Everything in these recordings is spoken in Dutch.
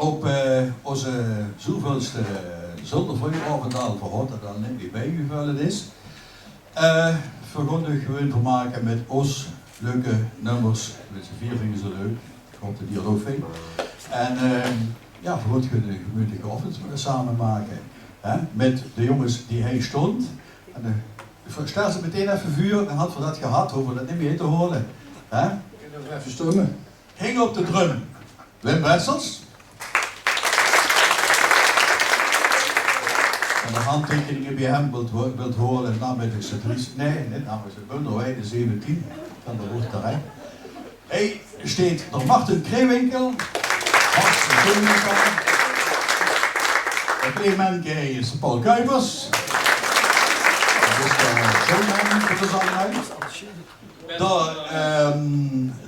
op onze zoveelste zondervooravond verhoord dat dan net weer bijgevallen is. Vergondig gewoon te maken met ons leuke nummers. Met z'n vier vinden ze leuk. Ik hoop dat die er ook vindt. En ja, vergoed kunnen een gemütelijke avond samen maken. Met de jongens die hij stond. En stel ze meteen even vuur en had we dat gehad, hoeven we dat niet meer te horen. Even stemmen. Hing op de drum. Wim Wessels. En de handtekeningen bij hem wilt horen namiddag ze drie. Nee, niet namens het Bunderwij, de 17. Van de Roerterij. Hij steekt door Martin Kreewinkel. Hans de Koninginkel. De Clement Gay is Paul Kuipers. Dat is de showman voor de zangerij.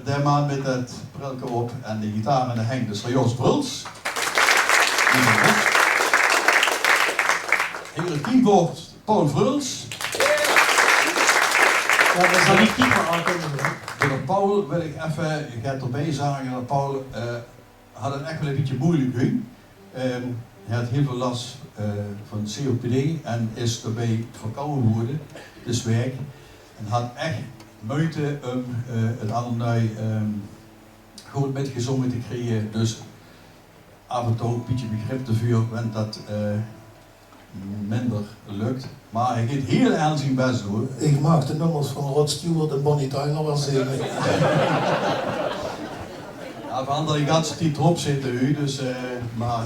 De man met het brilke op en de gitaar en de heng, dus Jos Bruls. Hier het keyboard, Paul Bruls. Ja, dat zal ik niet meer aankomen. Door Paul wil ik even, ik ga erbij zeggen dat Paul had het echt wel een beetje moeilijk nu. Hij had heel veel last van COPD en is daarbij verkouden geworden, dus werk. En had echt moeite om het allerlei goed metgezongen te creëren. Dus af en toe een beetje begrip te vuur, want dat minder lukt. Maar hij gaat heel erg zijn best hoor. Ik maak de nummers van Rod Stewart en Bonnie Tyler wel zingen. Ja, van andere ganse tijd erop zitten u, dus maar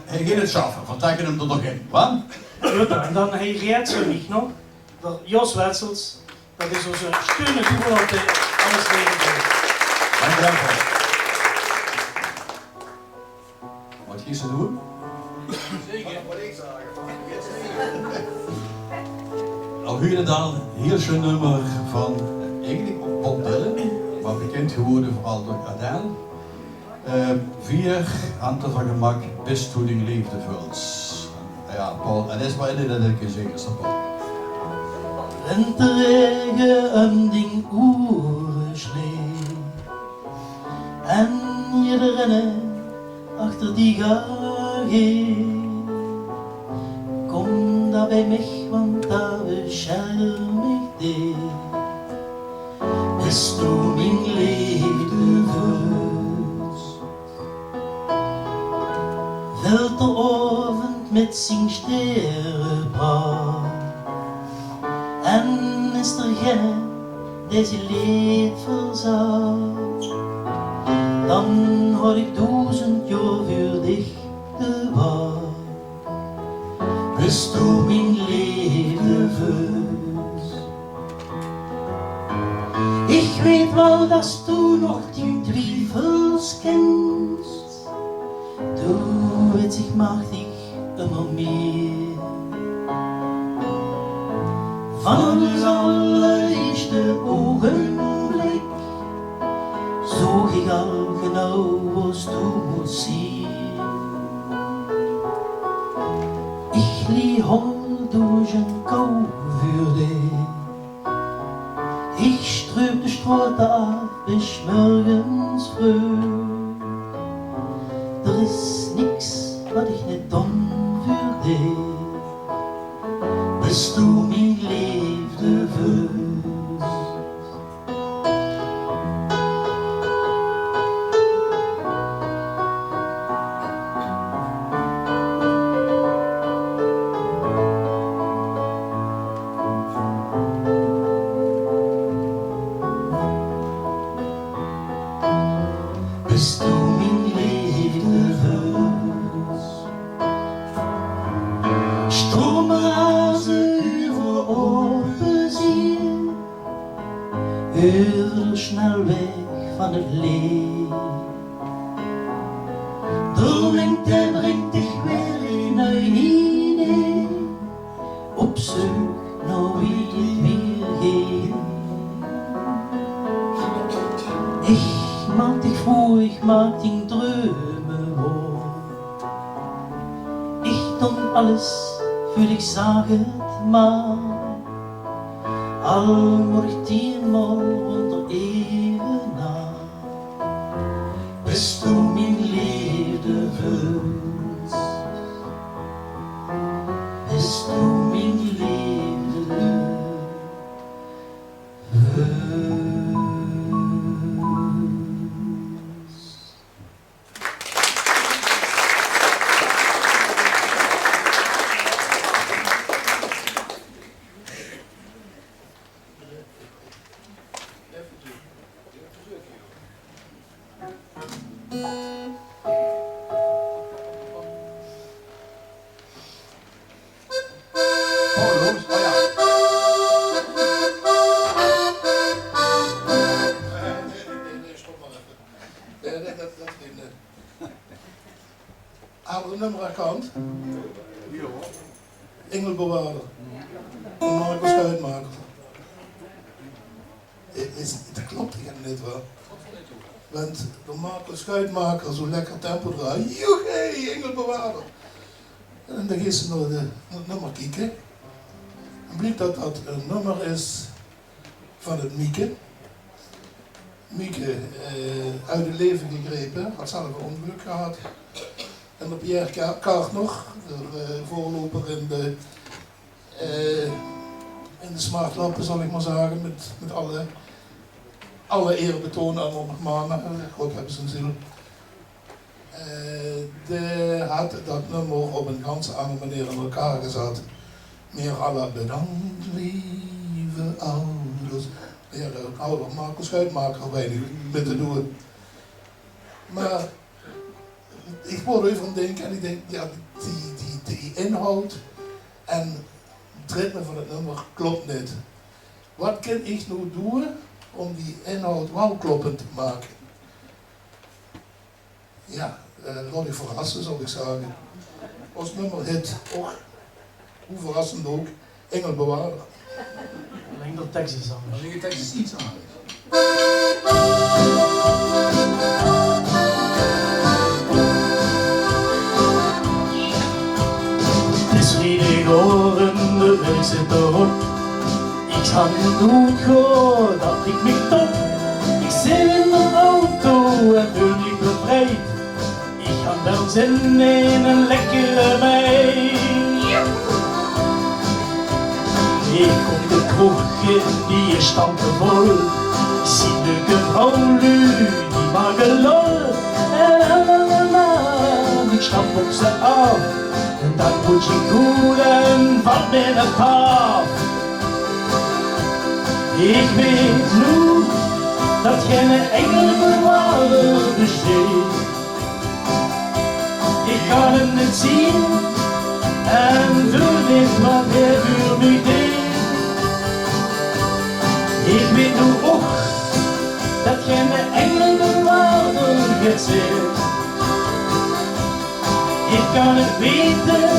hij gaat het schaffen, vertrekken hem er nog in. Wat? Goed, en dan hij redt zo niet nog. Jos Wessels, dat is onze steun en toeval op alles regelen. Dank je wel. Wat gaan ze doen? Zeker. Wat ik zeggen. Al huurde dan een heel schön nummer van eigenlijk Bob Dylan, maar bekend geworden vooral door Adele. 4 handen van gemak bis toen die liefde vult. Ja, Paul, en dat is maar in dat ik zeker snap. Winterregen om die oeren slee en je rennen achter die gage. Kom daar bij mij, want daar bescherm ik thee. Bist du mijn liefde vult, vult de avond met zijn sterrenpraat. En is er geen deze leed verzaad, dan had ik 1000 jaar voor dich gewaard. Bist du mijn liefde vult. Ik weet wel dat du nog die twijfels kennst. Du weet zich machtig immer meer. Van ons allereerste ogenblik zoog ik al genau wat du moet zien. Ik lieg hol door een kou voor dich. Ik streep de straat af bis morgens vroeg. Er is niks wat ik niet doen voor dich. Bist du mijn liefde vult. Bist du mijn liefde vult. Stromen over open ziel, heel snel weg van het leed. De lengte brengt dich weer in een idee, op zoek naar wie het weer geht. Ich mag dich froh, ich mag dich drömen wohl. Ich don alles für dich, sag het maar. Al moet ik 10-maal onder even na. Bist du mijn liefde Paulus, oh ja. Nee, stop maar even. Nee, dat ging niet. Aan de nummeraccount. Engelbewaarder. Van Marco Schuitmaker. Dat klopt hier niet wel. Want de Marco Schuitmaker zo lekker tempo draait. Joehee, Engelbewaarder. En dan ging ze naar het nummer kijken. En blijkt dat dat een nummer is van het Mieke. Mieke uit het leven gegrepen, had zelf een ongeluk gehad. En op Pierre Kaart nog, de voorloper in de smartlappen zal ik maar zeggen, met alle eerbetoon aan onze mannen, God hebben zijn ziel. De had dat nummer op een ganz andere manier in elkaar gezet. Meer à la bedankt lieve ouders. Ja, de ouder Marco Schuitmaker weinig mee te doen. Maar ik word even aan het denken en ik denk, ja, die inhoud en het ritme van het nummer klopt niet. Wat kan ik nou doen om die inhoud wel kloppend te maken? Ja, laat ik verrassen, zal ik zeggen. Ons nummer hit, ook, hoe verrassend ook, Engelbewaarder. Alleen dat tekst is anders. Alleen je tekst is iets anders. Het is vrienden horen, de week zit erop. Ik ga niet doen gewoon dat ik me top. Ik zit in de auto en voel me bevrijd. Ik ga wel zin in een lekkere bij. Ik kom de kroeg in, die is stampenvol. Ik zie leuke vrouw nu, die maken lol. En ik stap op ze af. En dan moet je goed en wat met een paaf. Ik weet nu dat geen engelbewaarder besteedt. Ik kan hem niet zien en doe niet wat hij voor me deed. Ik weet nu ook dat geen engelbewaarder gezet. Ik kan het weten,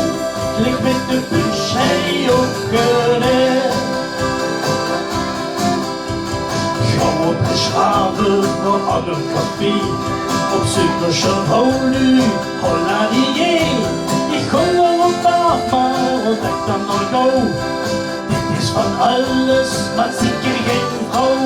ligt met de bus hij opgelet. Ga op de schaven naar een café, op Zuidersche nu, Holladier. Ik gooi er op af, maar dat kan nog go. Dit is van alles, maar zeker geen vrouw.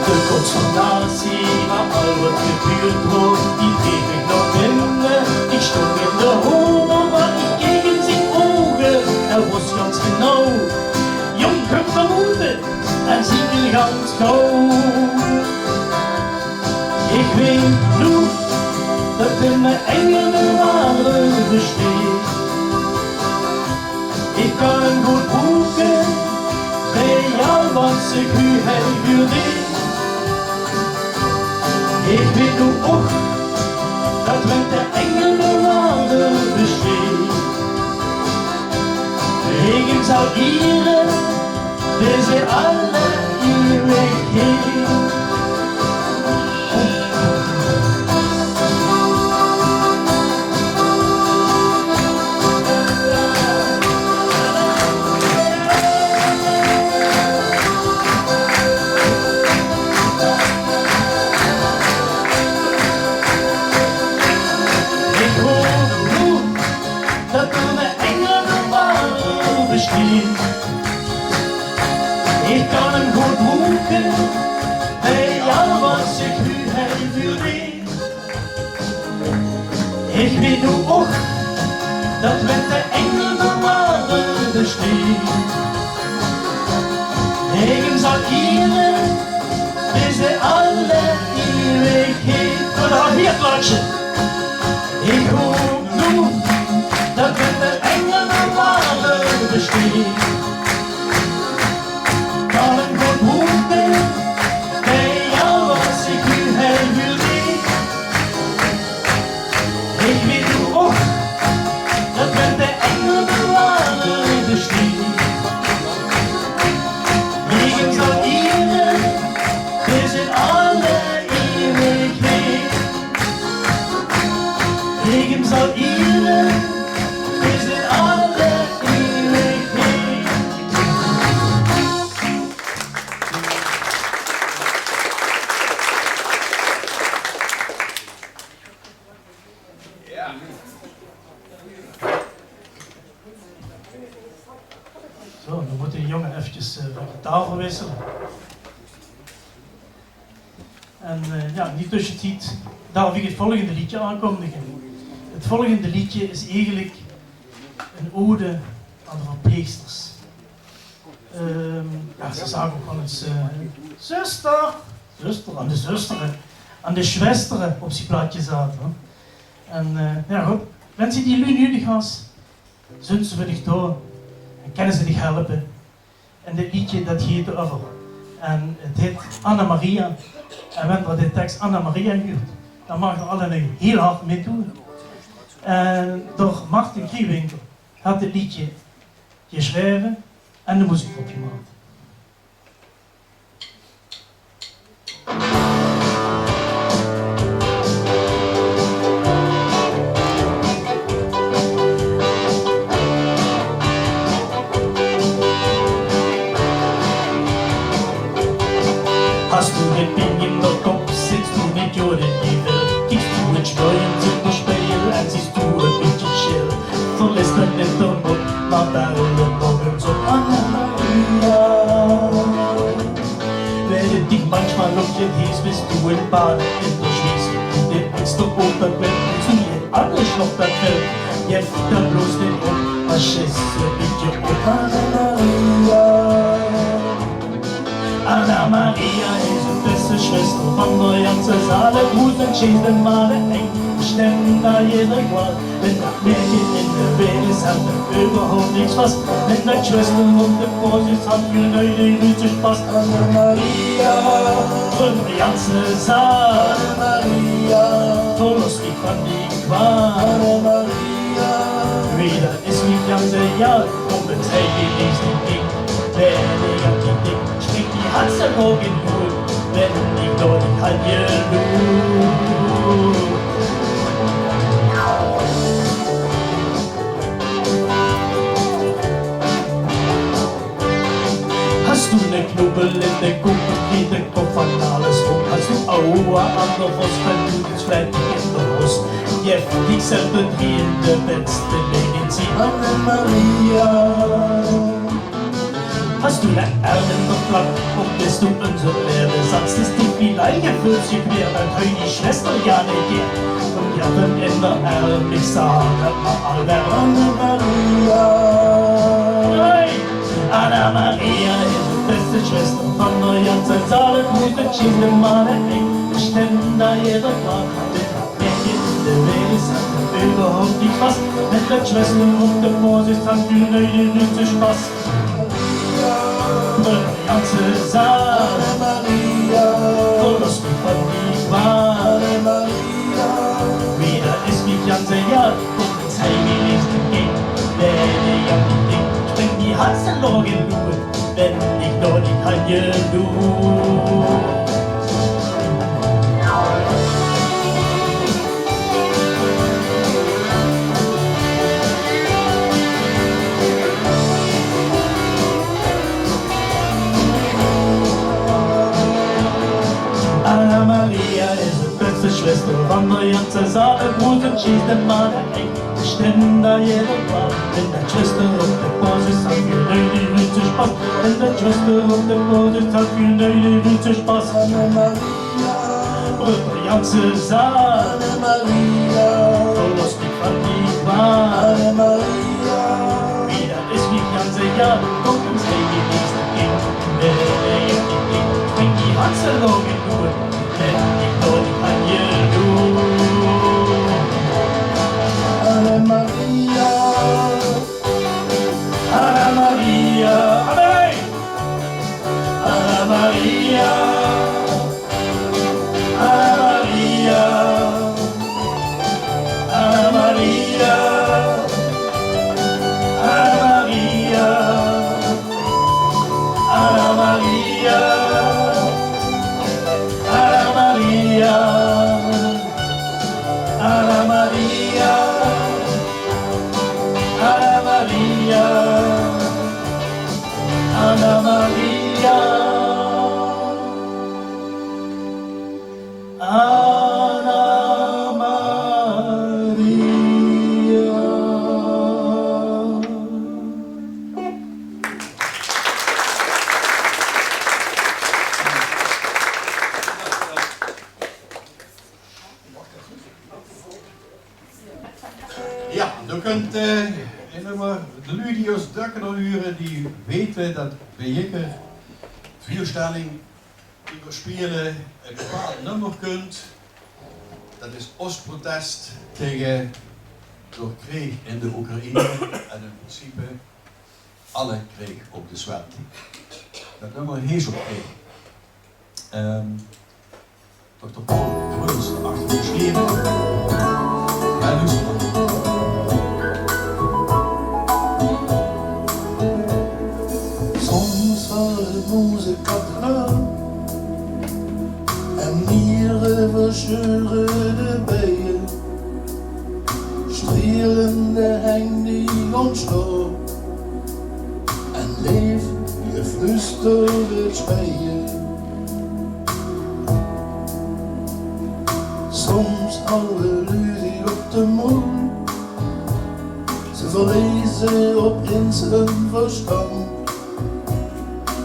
De consternatie, maar al wat gebeurd wordt, die kreeg ik nog binnen. Ik stond in de horen, maar ik keek in zijn ogen. Er was ganz genau, jong vermoeden en zie nu ganz gauw. Ik weet nu dat in de engelbewaarder besteedt. Ik kan hem goed boeken, bij jou wat ik u heb gedeeld. Ik weet nu ook dat met de engelbewaarder besteedt. Regen zal gieren, deze alle eeuwigheid. Ik kan hem goed boeken, bij jou was ik nu hij verdient. Ik weet nu ook dat met de engelbewaarder besteedt. Regen zal gieren, deze alle eeuwigheid. Maar dan hier het laatje. Ik hoop nu dat met de engelbewaarder besteedt. Kan hem goed boeken, bij jou was ik nu heel zal ieren bis in alle Ewigkeit. Zo, dan moet die jongen eventjes van de tafel wisselen. En ja, in die tussentijd darf ik het volgende liedje aankondigen. Het volgende liedje is eigenlijk een ode aan de verpleegsters. Ja, ze zagen ook wel eens zuster, aan de zusteren, aan de schwesteren op zijn plaatje zaten. En ja goed, wenn ze die nu nodig has, zullen ze voor dich door en kunnen ze dich helpen. En dit liedje dat heet over. En het heet Anna Maria. En wanneer de tekst Anna Maria huurt, dan mag er alleen heel hard mee doen. En door Martin Kriewinkel had dit liedje geschreven en de muziek opgemaakt. Hast du den Ding in der Kopf, sitzt du mit Jorden die Welt, gibst du mit Steuern zu der Spiel, als siehst du ein bisschen chill, verlässt dein Hintergrund, nach deinem Morgen so Anna Maria. Wenn du dich manchmal umgehst, bist du in Baden in der Schweiz, den bist du Unterwelt, zu jedem anderen Schloss der Welt, jetzt da bloß den Druck, was schätzt du mit dir, Anna Maria. Anna Maria ist die beste Schwester von der ganzen Saale. Musen schießt den Male eng, stemmen da jeder Qual. Wenn das Märchen in der Welt ist, hat er überhaupt nichts fast. Wenn deine Schwester und der Vorsitz hat, für neue Lüte Spaß. Anna Maria, von der ganzen Saale. Anna Maria, verlust dich von die Qual. Anna Maria, wieder ist mich ganze Jahr, und wenn es heiligste Ding, wenn ich an die Ding die Hansel in Hut, wenn ich dort in Halleluja. Hast du ne Knubbel in der Kuppe, wie der Kopf an alles rum? Hast du Aua an der Brust, wenn du das Fleisch in der Brust? Jeff, dich selber drehen, der beste Medizin. Anna Maria. Hast du ne Erde in der Platte, und bist du unser Lehrersatz? Ist die vielleicht für sie quer, dann kann die Schwester ja nicht gehen. Und ja, wenn in der Erde mich sagen, alle Anna Maria. Hey! Anna Maria ist die beste Schwester von der ganzen Saale. Mutter schießt den Mann eng, stemmen da jeder Tag. Märchen in der Welt ist überhaupt nicht was. Wenn der Schwester und der Vorsitz hat, für neue Lüte Spaß. Die ganze Saale, Anna Maria, verlust mich von die Qual. Anna Maria, wieder ist mich ganze Jahr, und ins Heiligste geht, wenn ich an die Ding spring die Hansel in Luhe, wenn ich dort nicht Halleluja. Anna Maria ist die beste Schwester von der ganzen Saale. Musen schießt den Mann eng, stimmen da jeder Qual. Wenn deine Schwester und der Vorsitz hat, für neue Lüte Spaß. Wenn deine Schwester und der Vorsitz hat, für neue Lüte Spaß. Anna Maria, und die ganze Saale. Anna Maria, verlust dich von die Qual. Anna Maria, wieder ist mich ganze Jahr, und ins Heiligste geht. Bring die Hansel in Ruhe, wenn ich dort an Halleluja. Anna Maria, Anna Maria, Amen. Anna Maria, Anna Maria, Anna Maria, Anna Maria, Anna Maria. Je kunt de lui die ons drukken huren, die weten dat bij Jikker vuurstelling die we spelen een bepaald nummer kunt. Dat is Oostprotest tegen de krieg in de Oekraïne en in principe alle krieg op de wereld. Dat nummer heet ook krieg. Dr. Paul Bruns erachter geschreven. En luister dan. Soms vallen onze kathedraal en mieren verscheuren de bijen, strelende heng die ontstoot en leef je flüstert speien. Soms alle luzie op de mond, ze verlezen opeens hun verstand.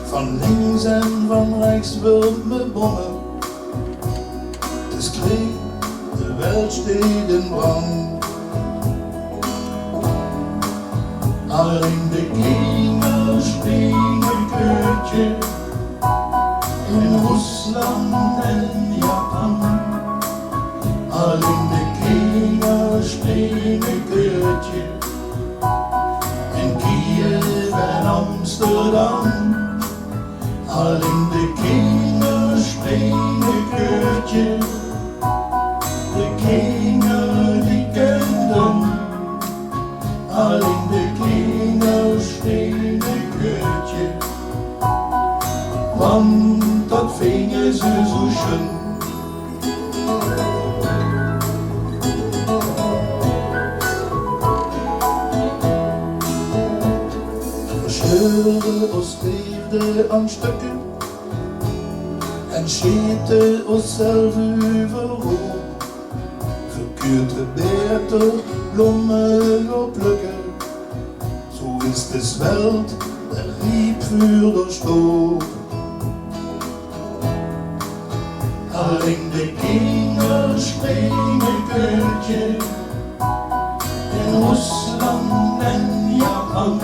Van links en van rechts wil me bommen. Het is kreeg, de welt steekt in brand. Alleen de kinderen springen keurtje in Rusland en Japan. Alleen de kinderen springen keurtje in Kiev en Amsterdam. Alleen de kinderen springen keurtje, de kinderen die kenden. Alleen de kinderen springen keurtje, want dat vingen ze zo schön. Verscheuren ons leefde aan stukken en schete onszelf overhoop. Verkeurde beter bloemen op plukken, zo is de welt der riepvuur doorstoot. Alleen de kinderen springen keurtje in Rusland en Japan.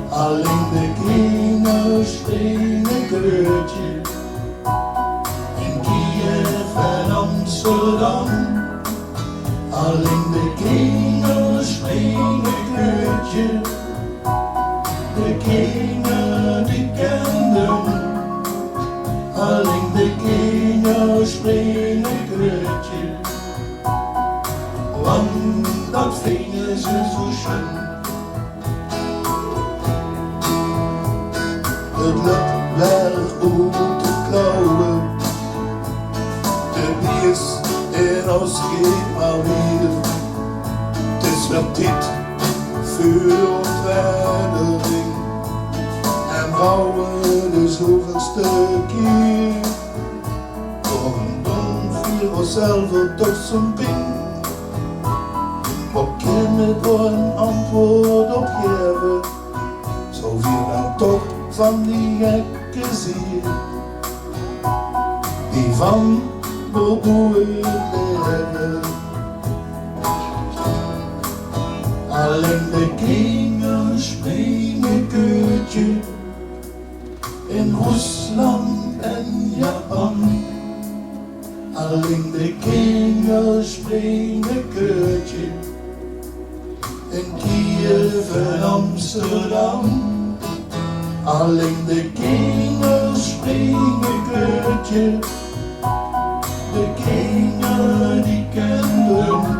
Alleen de kinderen springen keurtje in Kiev en Amsterdam. Alleen de kinderen springen keurtje, de kinderen die kenden. Alleen de kinderen springen keurtje, want dat vingen ze zo schön. Het lukt wel goed te klauwen, de biers in ons geht maar weer. Het is wel dit voor ontwijdering en bouwen de zoveelste keer. Door een dom vier onszelf toch zo'n ping, wat kunnen we een antwoord op geven? Zo weer dan toch van die gekke ziel, die van Bordeaux leven. Alleen de kinderen springen keurtje in Rusland en Japan. Alleen de kinderen springen keurtje in Kiev en Amsterdam. Alleen de kinderen springen keurtje, de kinderen die kenden.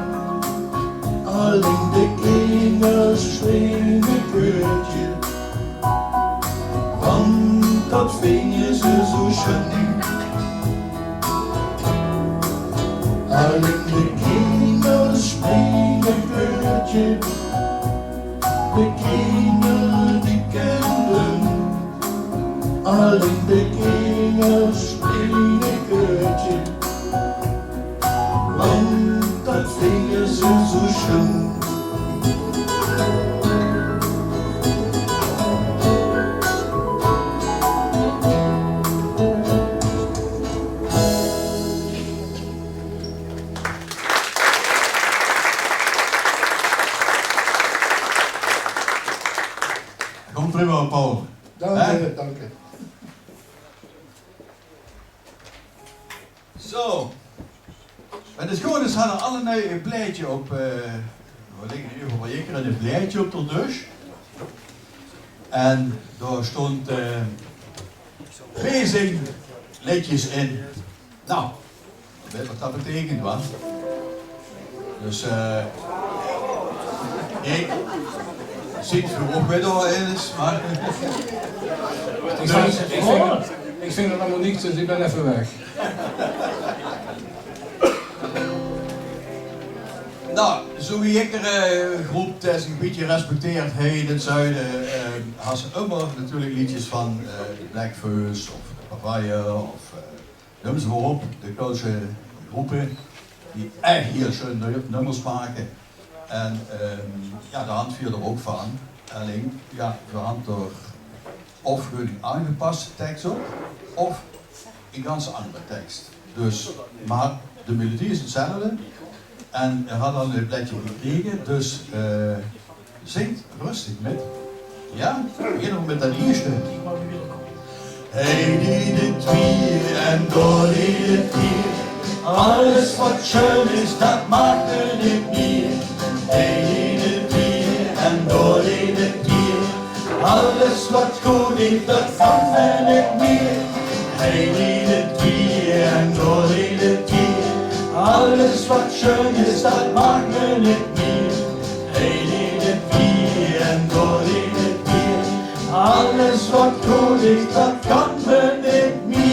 Alleen de kinderen springen keurtje, want dat vingen ze zo schön. Alleen de kinderen springen keurtje, de kinderen die kenden. Alleen de kinderen springen keurtje, want dat vingen ze zo schön. prima, Paul. Dank Hè? je, dank je. Zo. En het gewoon is, hadden alle een pleitje op, we liggen nu voor jekeren een pleitje op de dus. En daar stond bezig liedjes in. Nou, ik weet wat dat betekent, wat. Dus ik zie het ook weer doorheen is, maar Ik vind het allemaal niet, dus ik ben even weg. nou, zo wie ik er groep dat een beetje respecteert in het zuiden, had ze ook wel natuurlijk liedjes van de Blackfoes of de Papaya of noem ze maar op, de Koolse groepen die echt heel schön nummers maken. En ja, de hand viel er ook van. Alleen, ja, we hadden er of een aangepaste tekst op, of een ganz andere tekst. Dus, maar de melodie is hetzelfde. En hij had al een bledje gekregen, dus zingt rustig met. Ja, we beginnen met dat eerste. Hey, die het weer en door het weer. Alles wat schön is, dat maakt me niet meer. Hey, het weer en door het weer. Alles wat goed is, dat vangt me niet meer. Hey, het weer en door het weer. Alles wat schön is, dat maakt me niet meer. Hey, het weer en door het weer. Alles wat goed is, dat kan me niet meer.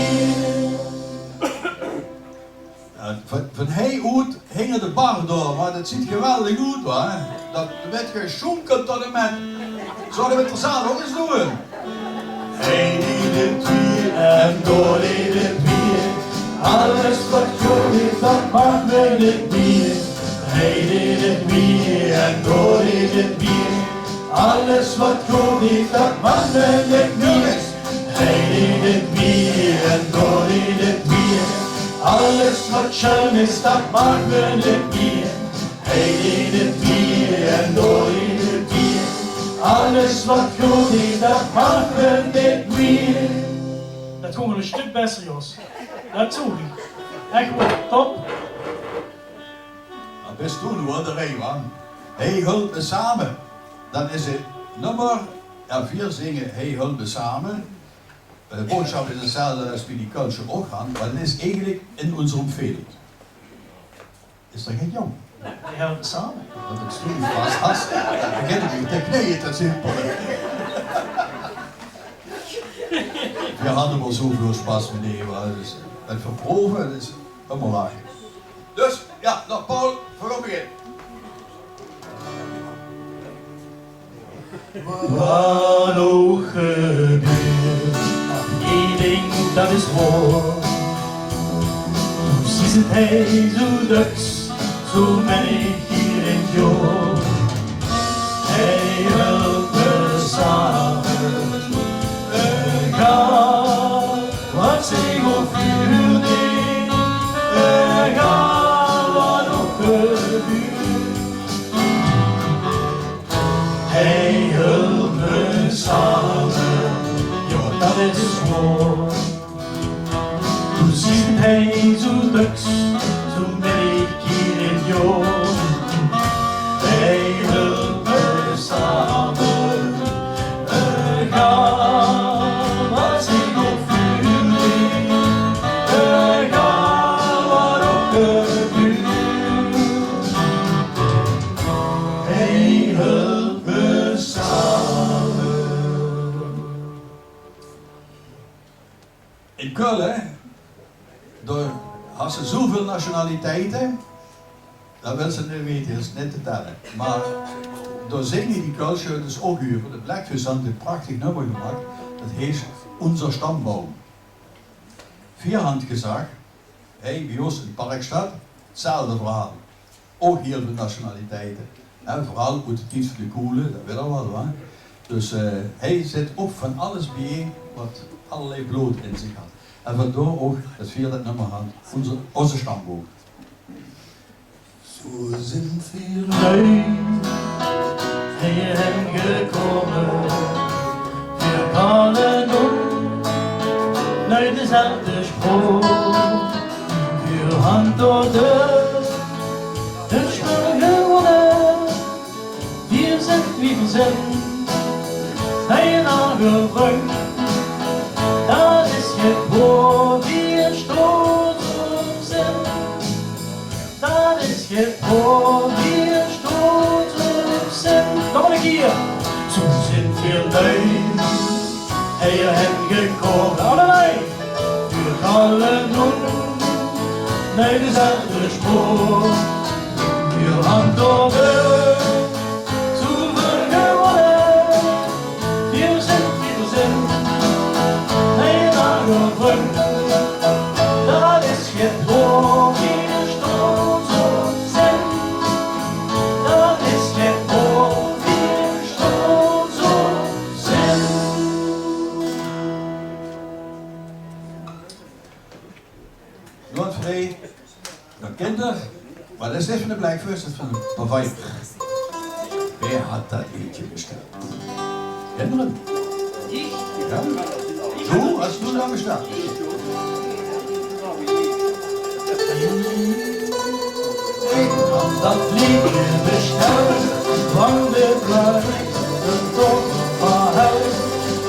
Van hij uit hing de bar door, maar dat ziet geweldig goed hoor. Dat werd geschonkeld tot en met. Zouden we het er samen ook eens doen? Hey, het weer en door het weer. Alles wat goed is, dat maakt me niet meer. Hey, het weer en door het weer. Alles wat goed is, dat maakt me niet meer. Hey, het weer en door het weer. Alles wat schön is, dat maakt me niet meer. Hey, het weer en door het weer. Alles wat goed is, dat maakt me niet meer. Dat kon wel een stuk beter, Jos. Dat zoek ik. Echt wel, top. Nou, best toen hoor, de rij man. Hey, hulp me samen. Dan is het nummer 4 zingen, hey, hulp me samen. De boodschap is hetzelfde als we die culture ook gaan, maar dat is eigenlijk in onze omgeving. Is dat geen jong? We helpen samen. Dat ik stoel vast had. Dan begin ik niet te knieën te simpel. We hadden wel zoveel spas meneer, dus het verproeven is helemaal laag. Dus ja, nou Paul, voorop begin. Wat ook gebeurt, één ding dat is waar. Precies het hij zo duks, zo ben ik hier in jou. Hij helpt me samen, ga wat zich op vuur deed, ga wat ook gebeurt. Hij helpt me samen, ja dat is waar. Toen ziet hij zo duks, zo ben ik hier in jou. Hij helpt me samen, ga wat zich op vuur deed, ga wat ook gebeurt. Hij helpt me samen. In Keulen, daar had ze zoveel nationaliteiten, dat wil ze niet weten, dat is niet te tellen. Maar door zingen die Keulse dus ook huren, de Blackfoes hadden een prachtig nummer gemaakt, dat heet Onze Stamboom. Vierhandgezag, hey, bij ons in Parkstad, hetzelfde verhaal. Ook heel veel nationaliteiten. En vooral uit het iets van de koelen, dat wil al wel hoor. Dus hij zit ook van alles bijeen wat allerlei bloed in zich had. En waardoor ook dat we dat nummer hadden, onze stamboom. Zo sind wir Lui hierheen gekomen, alle nun, naar dezelfde sprong. Uw hand door de schuld gewonnen. Wir sind wie wir sind, ein Angebot. Das ist jetzt, wo wir stolz drauf sind. Das ist jetzt, wo wir stolz drauf sind. Noch een keer. Zo sind wir neu, er hat gekocht. Allerlei, für alle nun, nein, dezelfde Spur. Wir haben doch dat is het woord hier stolz op zijn. Dat is het woord hier stolz op zijn. Noordvree, de kinderen, maar dat is even de Blijkfeest van de Pavai. Wie had dat eentje besteld? Kinderen? Ik? Ja? Zo, als du lang staat. Ik had dat liedje besteld van de kleine toch van huis.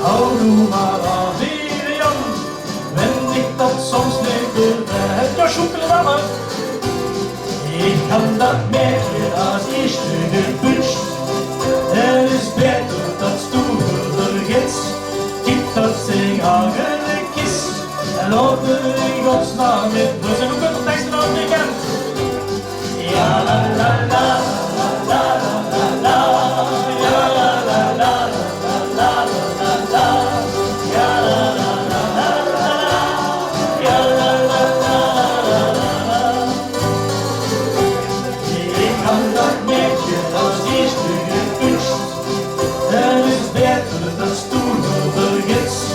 Hou doe maar aan weer jong, wenn ik dat soms niet wil heb. Ja, zoeken we maar. Ik kan dat merken als ik de gewünscht. Het is beter dat du vergisst. Gib dat zich aan een kist. En laat me in Gods naam met rust. En we kunnen de teksten nog niet kennen. Ja la la la la la la la. Ja la la la la la la la. Ja la la la la la. Ja la la la la la. Ik kan dat merken als ik nu gewünscht. Het is beter dat du vergisst.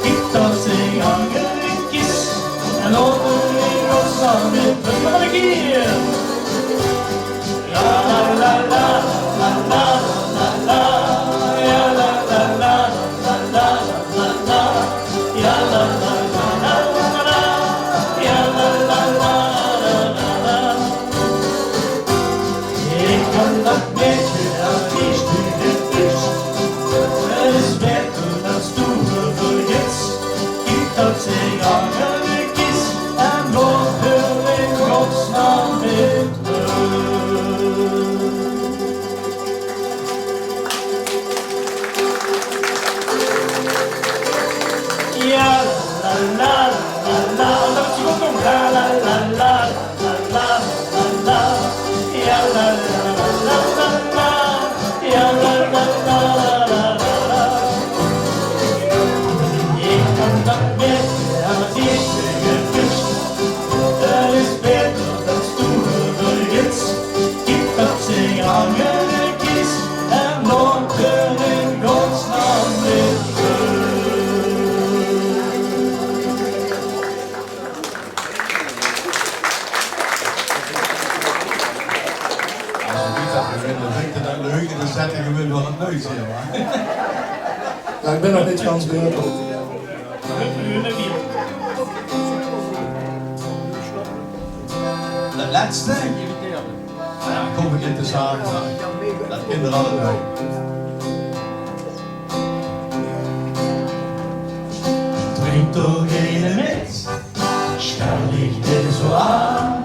Gib dat zich aan een kist. En laat me in Gods naam met rust. Nog een keer. La la la la la la la la. Ja la la la la la la la. Ja la la la la la la. Ja la la la la la la. Ik kan dat merken als ik nu gewünscht. Het is beter dat du vergisst. Gib dat zich aan een kist. En laat me in Gods naam met rust. Ja la la la la, dat is goed om. La la la la la la la la. Ja la la la la la la. Ja la la la la la la. Ik kan dat merken als ik me gewünscht. Het is beter dat du vergisst. Gib dat zich aan een kist. En laat me in Gods naam met rust. Dat leuk en dan zetten we wel een neus in. Ja, ik ben nog niet gans beurt. De laatste, ja, kom ik in te zagen, dat kinderen allebei. Trink doch eine mit, stell dich nicht so an.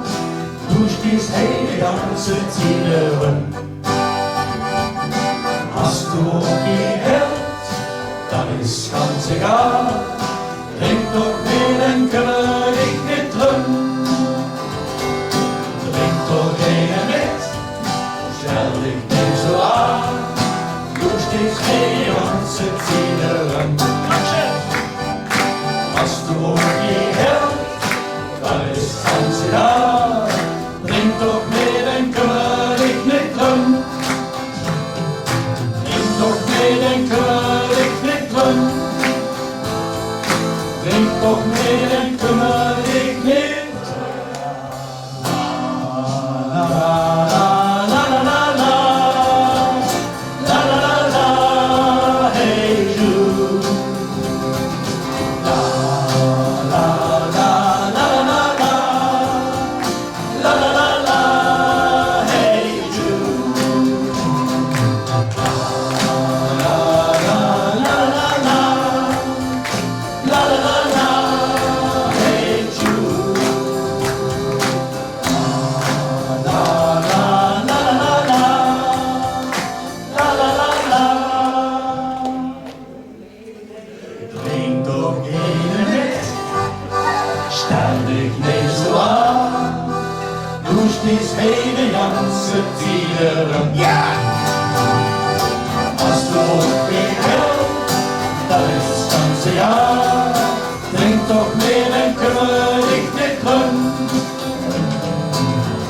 Du stehst die ganze Zeit rum. Hast du gehört, dann ist ganz egal. Trink doch mit, dann kümmere dich nicht drum. Trink doch eine mit, stell dich nicht so an. Du stehst die ganze Zeit rum. Hast du gehört, dann ist ganz egal. Trink doch mit, dann kümmere dich nicht drum. Trink doch mit, dann kümmere dich nicht drum. Trink doch mit, dann kümmere dich nicht drum. La la la la la la la la la la, hey. moest eens hele janse tieren. Ja! Als de ook weer wil, dat is het ganse jaar. Drink toch meer en kunnen ik niet rum.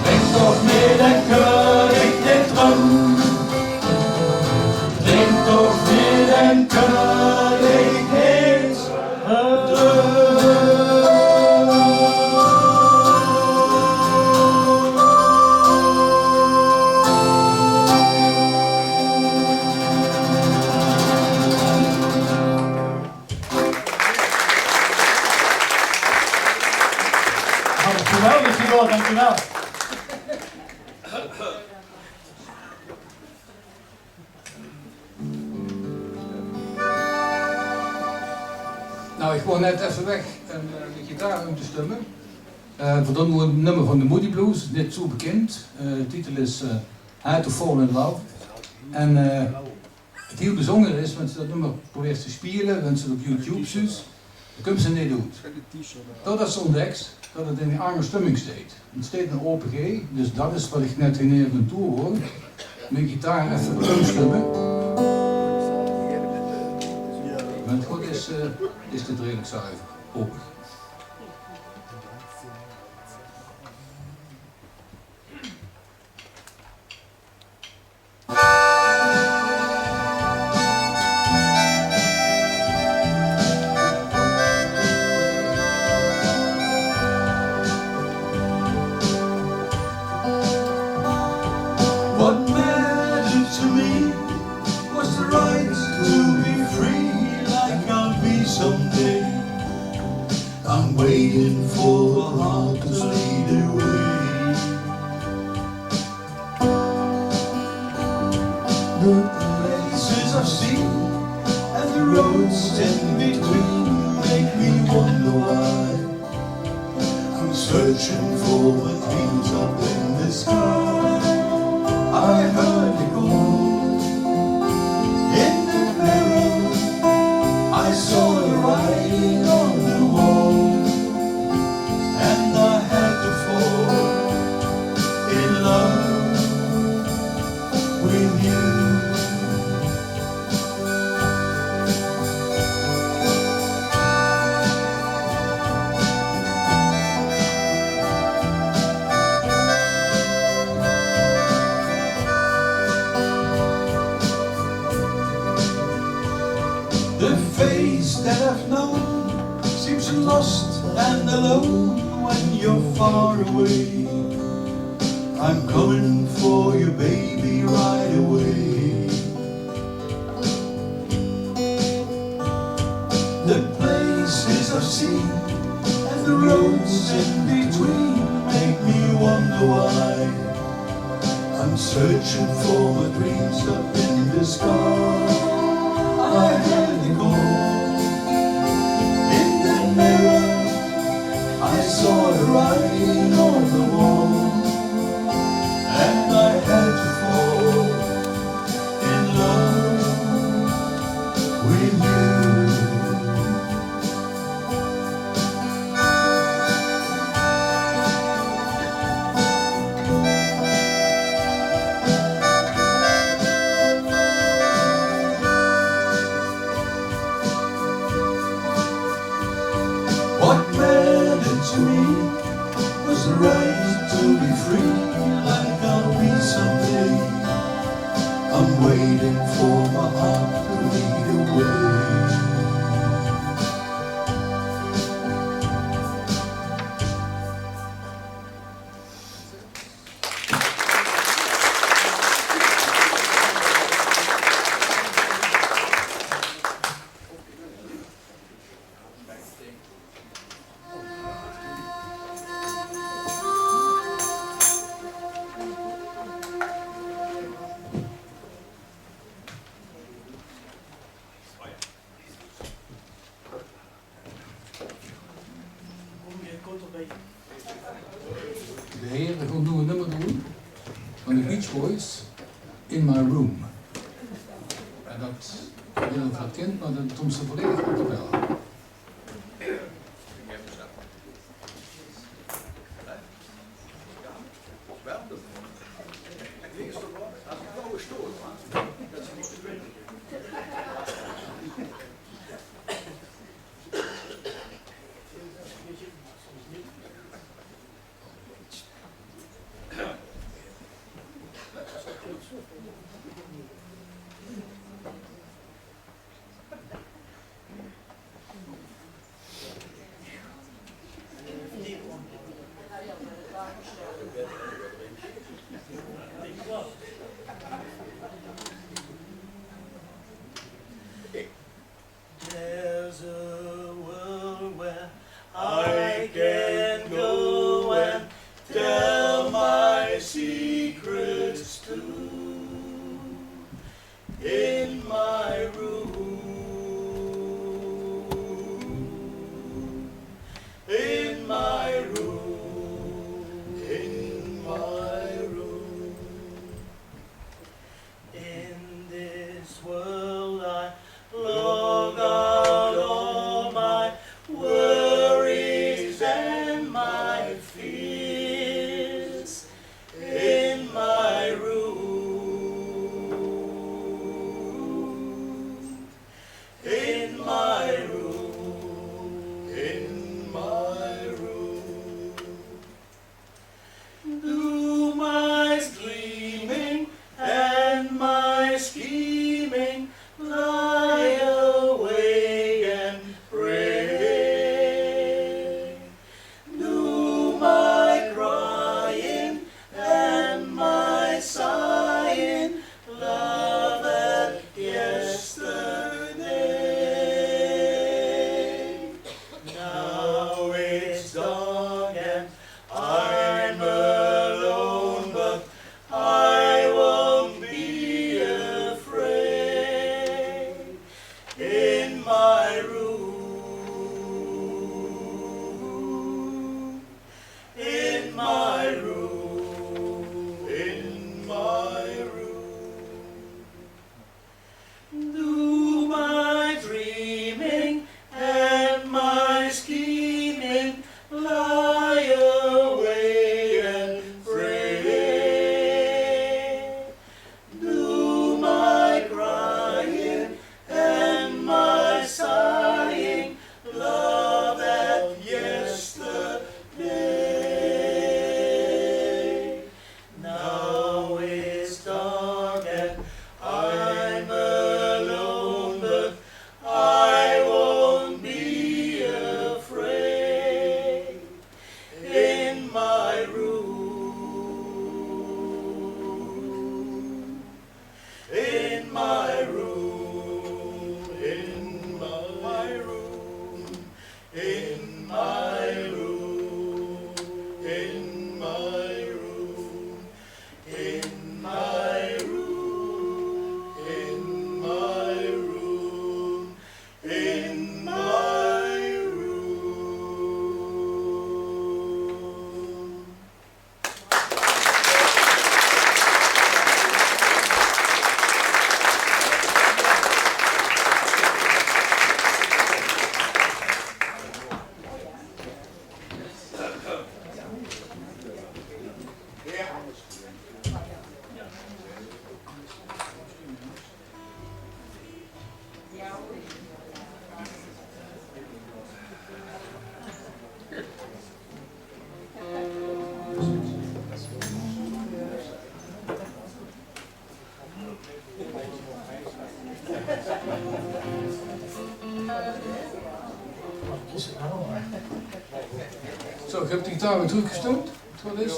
Drink toch meer en kunnen ik niet rum. Drink toch meer en kunnen ik niet rum. Dankjewel, dankjewel. Nou, ik wou net even weg en de gitaar om te stemmen. Voor dat moet een nummer van de Moody Blues, niet zo bekend. De titel is How to Fall in Love. En het heel bijzonder is, als je dat nummer probeert te spelen, als je het op YouTube ziet, dan kunnen ze niet doen. Totdat ze ontdekt dat het in een arme stemming staat. Het staat een open G, dus dat is wat ik net in mijn tour hoor. Mijn gitaar even omstemmen. Maar het goed is dit redelijk zuiver, hoop ik. What mattered to me was the right to be free like I'll be someday. I'm waiting for the heart to lead away. The places I've seen and the roads in between make me wonder why. I'm searching for what dreams up in the sky. I heard it call in the mirror. I saw the writing on the wall, and I had to fall in love with you. The face that I've known seems lost and alone when you're far away. I'm coming for you, baby, right away. The places I've seen and the roads in between make me wonder why. I'm searching for my dreams up in the sky. I heard it call in the mirror. I saw the writing on the wall, and I had to fall in love with you. What mattered to me was the right to be free, like I'll be someday. I'm waiting for my heart to lead away. De heren gaan nu een nummer doen van de Beach Boys, In My Room. En dat heel veel kind, maar dat doen ze volledig op de bel. There's a world where I can go and tell my secrets to. In my room, in my room, in my room. In this world I log out all my worries and my fears. In my room, in my room, in my room. Do my dreaming and my scheming lie awake and pray. Do my crying and my sighing love at yesterday. Now it's dark and I'm alone, but I won't be afraid. In my room, in my room, in my room. Do my dreaming and my scheming lie away and pray. Do my crying and my sighing love at yesterday. Now it's dark and I'm alone, but I won't be afraid. In my room, in my room, in my room, in my room, in my room, in my room, in my room, in my room. Zo, ik heb de gitaar weer teruggestopt, wat is.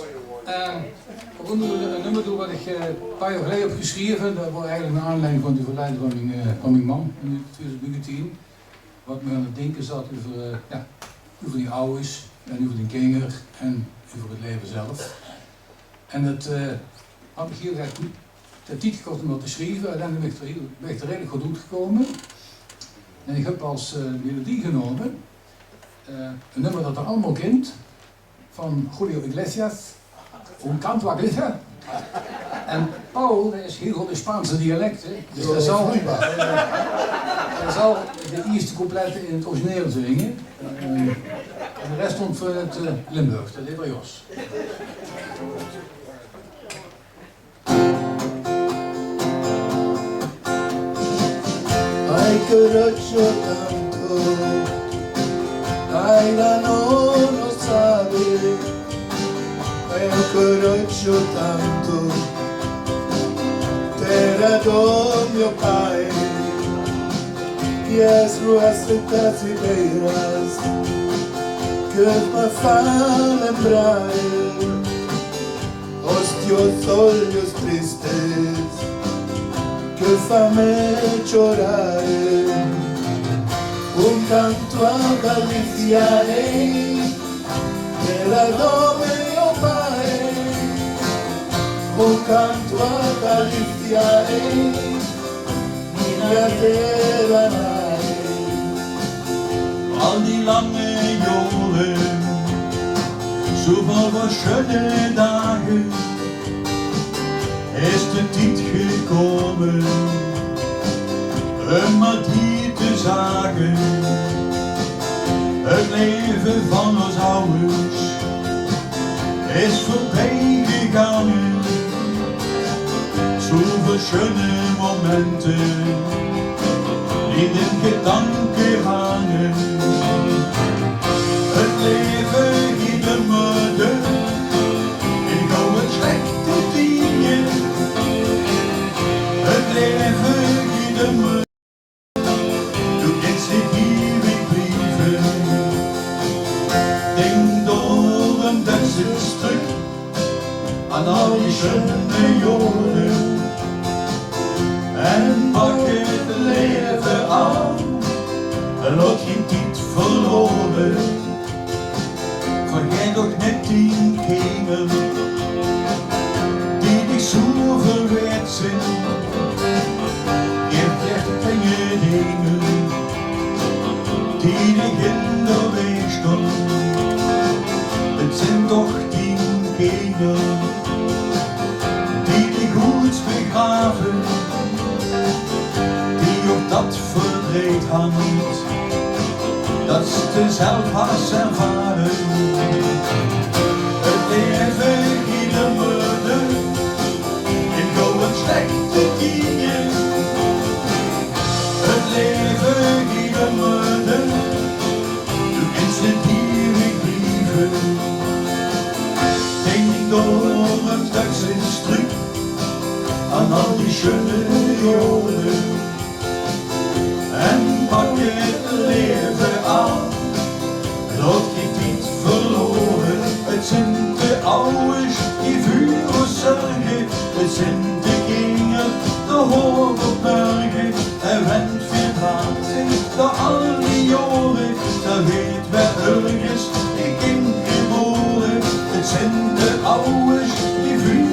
Ik wil nu een nummer doen wat ik een paar jaar geleden heb geschreven. Dat was eigenlijk naar aanleiding van de verleiding van mijn man in 2019. Wat me aan het denken zat over, over die ouders en over die kinderen en over het leven zelf. En dat had ik heel erg goed de tijd gekocht om dat te schrijven. Uiteindelijk ben ik er redelijk goed uitgekomen. En ik heb als melodie genomen een nummer dat er allemaal kent, van Julio Iglesias, Un Canto a Grecia. En Paul, dat is heel goed in Spaanse dialecten, dus dat zal de eerste coupletten in het origineel zingen. En de rest stond voor het Limburg, de Liberios. Ay, carajo tanto, Aida no lo sabe, pero carajo tanto, te perdón, meu pai, que as ruas brasileiras que me fan lembrar os teus olhos tristes que fan-me chorar. Canto a Galiciarei pela dor meu pai. Canto a Galiciarei minha terra nae. Al die lange jaren, zoveel was schöne dagen, is de tijd gekomen, maar die te zagen. Het leven van ons ouders is voorbij gegaan. Zoveel schöne momenten die in gedanken hangen. Het leven giet me deur, ik hou het slechte dingen. Het leven giet me du kennst nicht ewig brieven. Denk door een Duitsers terug aan al die schöne jaren. En pak het leven aan en laat geen tijd verloren. Vergeet toch net die keren die dich zo verweerd zijn. Je hebt enge dingen die dich in de weg staan. Het zijn toch die keren die dich goed begraven. Op dat verdriet hangt, dat ze zelf has ervaren. Het leven giet me deur, ik hou het slechte dingen. Het leven giet me deur, du kennst het ewig brieven. Denk door een Duitsers terug aan al die schöne jaren. En pak het leven aan, laat geen tijd verloren. Het zijn de ouders die vuur zorgen, het zijn de kinderen, de hoog op morgen. En wend veel water, door al die jaren, daar weet wij ergens die kind geboren. Het zijn de ouders die vuur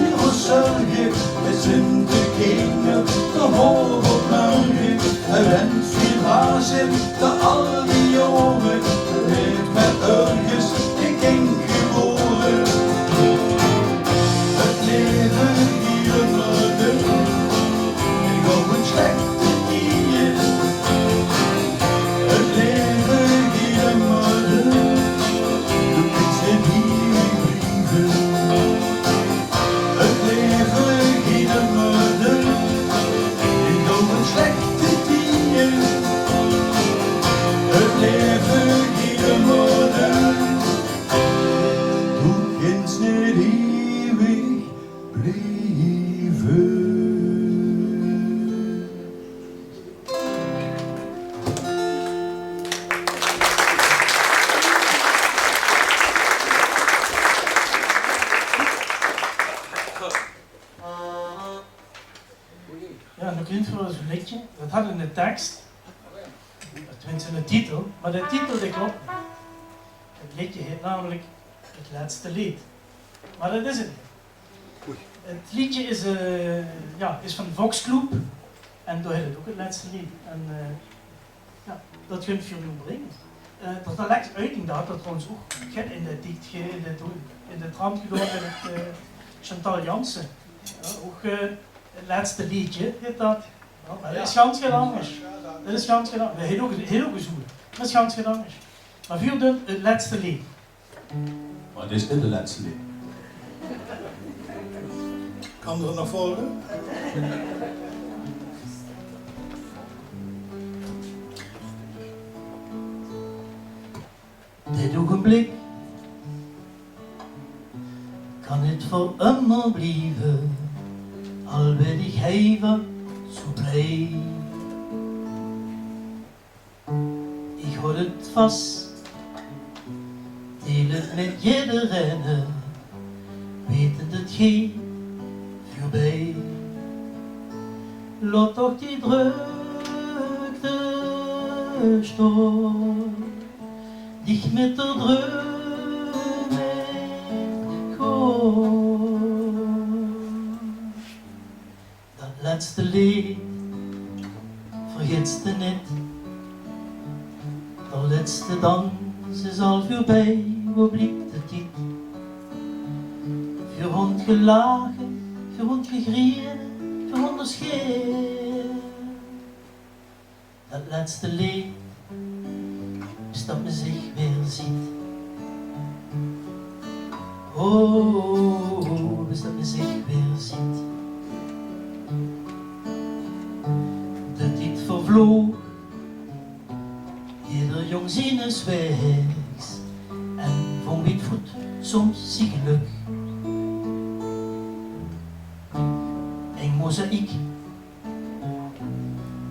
zorgen, het zijn de kinderen, de hoog op morgen. En wend zit de al die jaren, weet met ergens ik kind geboren. Het leven hier me deur, ik hou het slechte dingen. Het leven hier me deur, du kennst het ewig brieven. Het leven hier me deur, ik hou het slechte dingen. Het leven giet me deur, du kennst niet ewig brieven. Ja, nog eens voor zo'n liedje. Dat had in de tekst. Tenminste een titel, maar de titel die klopt niet. Het liedje heet namelijk Het Laatste Lied. Maar dat is het niet. Het liedje is van Voxclub en daar heet het ook Het Laatste Lied. En dat kunt je nu brengen. Dat is een lekker uiting, dat had dat trouwens ook in de trant gedaan met Chantal Jansen. Ja, ook Het Laatste Liedje heet dat. Ja, maar dat is ganz geen anders. Dat is ganz geen anders. Heel gezoend. Dat is ganz geen anders. Maar veel doen Het Laatste Lied. Maar dit is niet de laatste lied. Kan er nog volgen? Dit ogenblik kan het voor immer blijven, al wil ik even zo blij. Ik houd het vast, deel het met iedereen, wetend het geen voorbij. Laat toch die drukte staan, dicht met de dreume gaan. Dat laatste lied vergeet je niet. De laatste dans is al voorbij, waar blieft de tijd? Voor hond gelachen, voor hond gegrieën, voor onderscheid. Dat laatste lied is dat men zich weer ziet. Oh, is dat men zich weer ziet. De tijd vervloog, ieder jong zien is wegs. En van witvoet soms zie geluk. En mozaïek,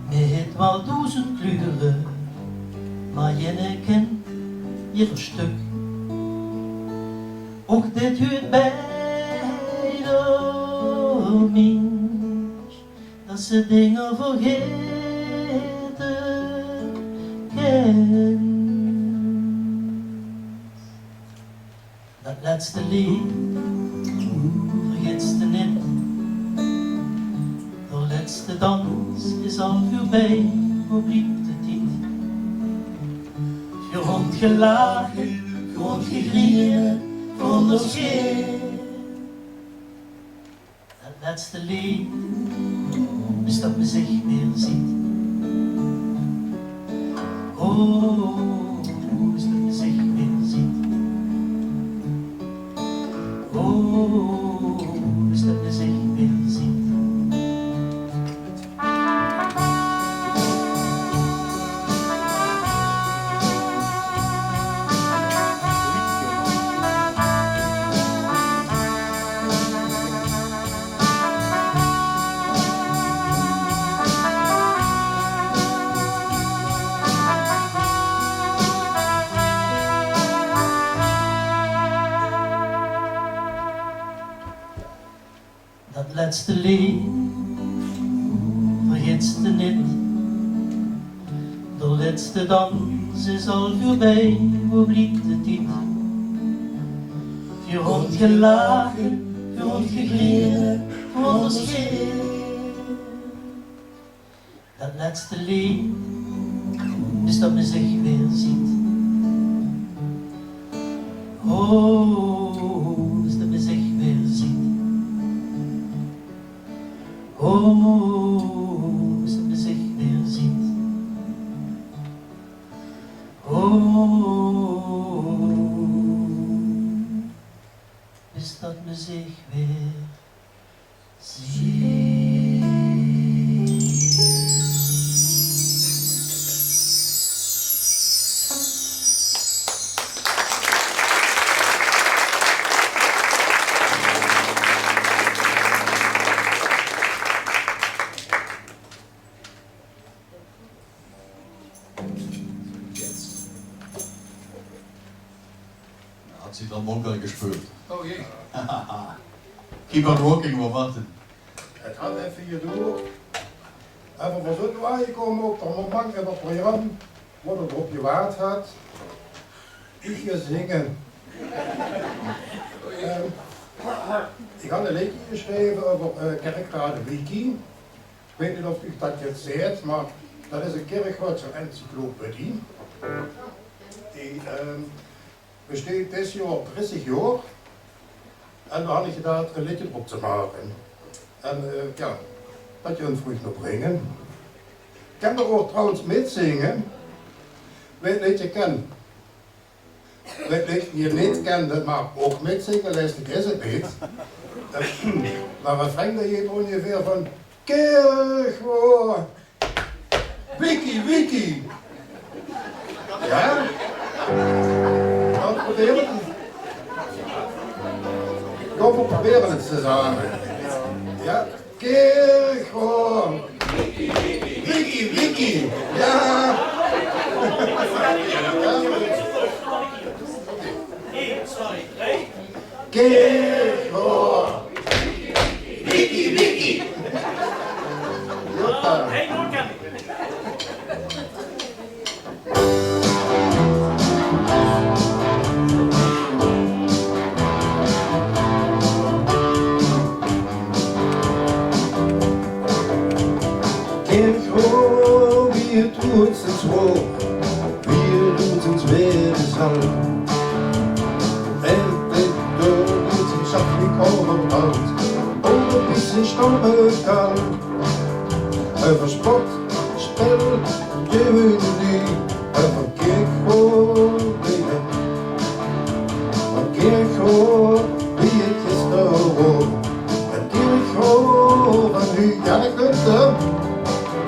met het wel 1000 kleuren, maar je kent ieder stuk. Ook dit huurt bij de mens, dat ze dingen vergeten kent. Dat laatste lied vergeet je niet. De laatste dans is al voorbij, waar blieft de tijd? Voor hond gelachen, voor hond gegrieën, voor onderscheid. Dat laatste lied is dat men zich weer ziet. Oh, is dat men zich weer ziet. Oh, is dat men zich weer ziet. Dat laatste lied vergeet je niet. De laatste dans is al voorbij, waar blieft de tijd? Voor hond gelachen, voor hond gegrieën, voor onderscheid. Dat laatste lied is dat men zich weer ziet. Oh, is dat men zich weer ziet. Oh, is dat men zich weer ziet. Oh, is dat men zich weer ziet. Hat sie dann Monkel gespürt. Oh jee. Keep on walking, we wachten. Het gaat even hierdoor. Even voor zo'n aangekomen op het moment in het programma, wat het op je waard had. Ik ga zingen. Ik had een liedje geschreven over Kerkrade Wiki. Ik weet niet of u dat jetzt ziet, maar dat is een kerkwoordse encyclopedie. Die besteedt dit jaar 30 jaar. En we hadden gedaan een liedje op te maken. En ja, dat je een vroeg nog brengen. Ik kan er ook trouwens meezingen. Weet niet je ken. Weet niet je niet kent, maar ook meezingen, lastig is het niet. Maar wat brengt je ongeveer van Kerkwoord. Wiki, wiki. Ja? Dan proberen we het. Kom, we proberen het samen. Ja? Kerkwoord. Wiki, Wiki. Ja. Kerkhoor. Wiki, Wiki. Joppa. Kerkhoor, wie het doet zijn school, wie het doet zijn zware zal. En het doet zijn zachtelijk overhand, onder is zijn stomme kal. Over sport, spel, gewinnen die, over Kerkhoor dingen. Van Kerkhoor, wie het gisteren was, het Kerkhoor van nu, ja dat kunt hem.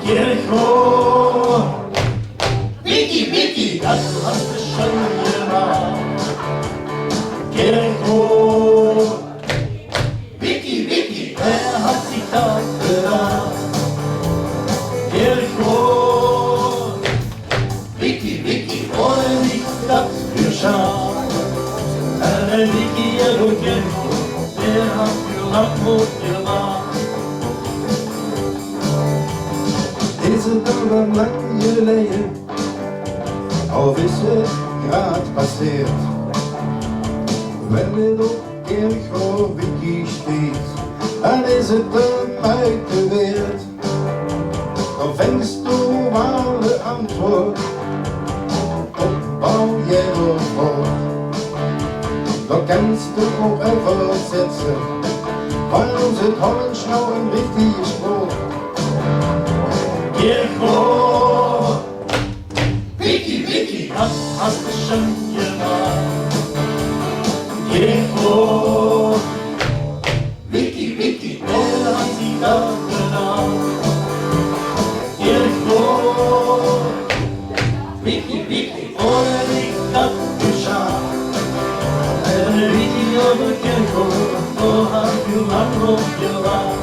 Kerkhoor, Wiki, Wiki, dat hast du schon gemacht. Kerkhoor, Wiki, Wiki, wer hat sich das gedacht? Kerkhoor, Wiki, Wiki, ohne nicht das für Scham. Eine Wiki, du Kerkhoor, wer hat für Landrot gemacht? Is het al wel lang geleden, of is het graad passeerd? Wanneer het op Kerkhoor Wiki steekt, dan is het hem uit de wereld. Dan vengst du maar de antwoord, op bouw jij ervoor. Dan kannst du ook even zetten, van ons het Hollands nou een richtige spoor. Kerkhoor, Wiki, Wiki, das hast du schon gemacht. Kerkhoor, Wiki, Wiki, wer hat sich das gedacht? Kerkhoor, Wiki, Wiki, ohne dich das geschah. Eine Wiki over Kerkhoor, so hat für Landrot gewacht.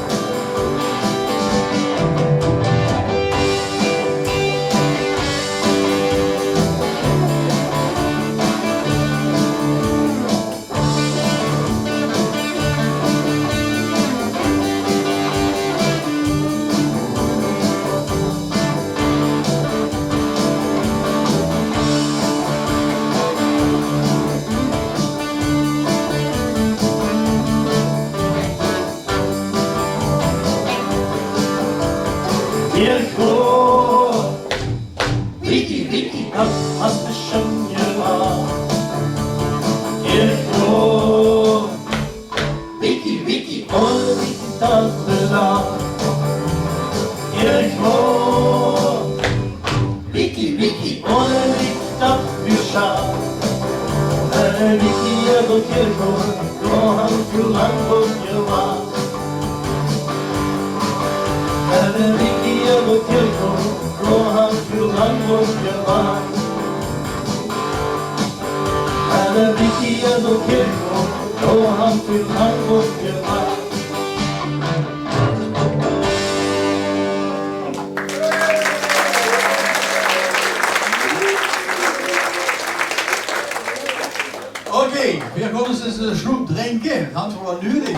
Kerkhoor, Wiki, Wiki, das hast du schon gemacht. Kerkhoor, Wiki, Wiki, ohne dich das bedacht. Kerkhoor, Wiki, Wiki, ohne dich das geschah. Eine Wiki über Kerkhoor, so haben für Landrot gemacht. Eine Wiki über Kerkhoor, so haben für Landrot gemacht. Eine Wiki über Kerkhoor, so haben für Landrot gemacht. Okay, wir kommen uns jetzt einen Schluck trinken. Ganz wohl nötig.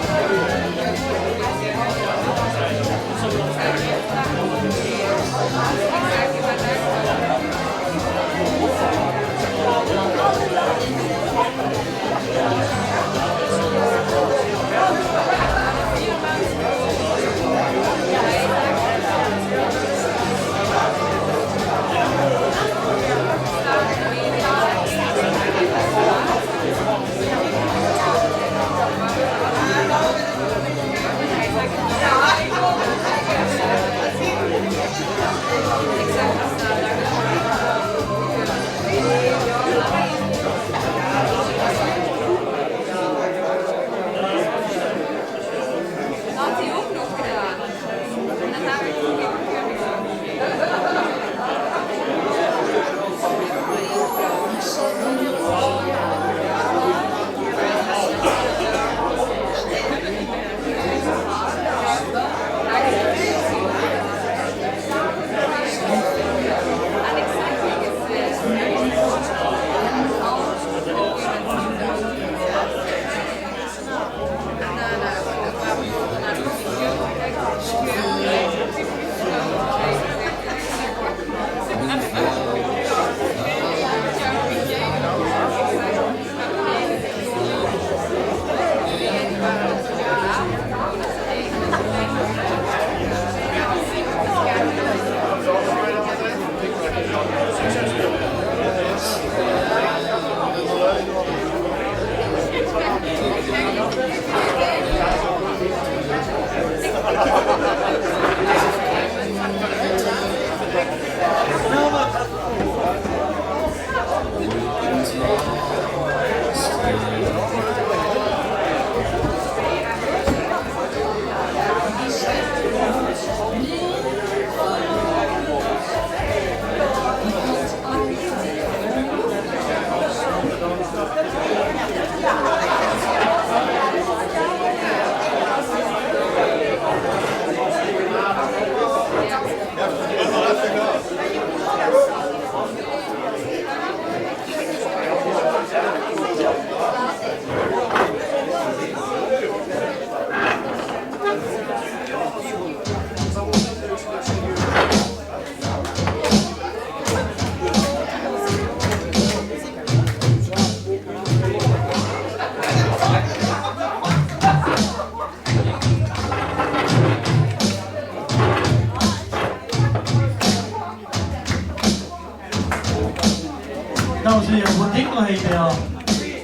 Dames en heren, wat dikkel heet ja.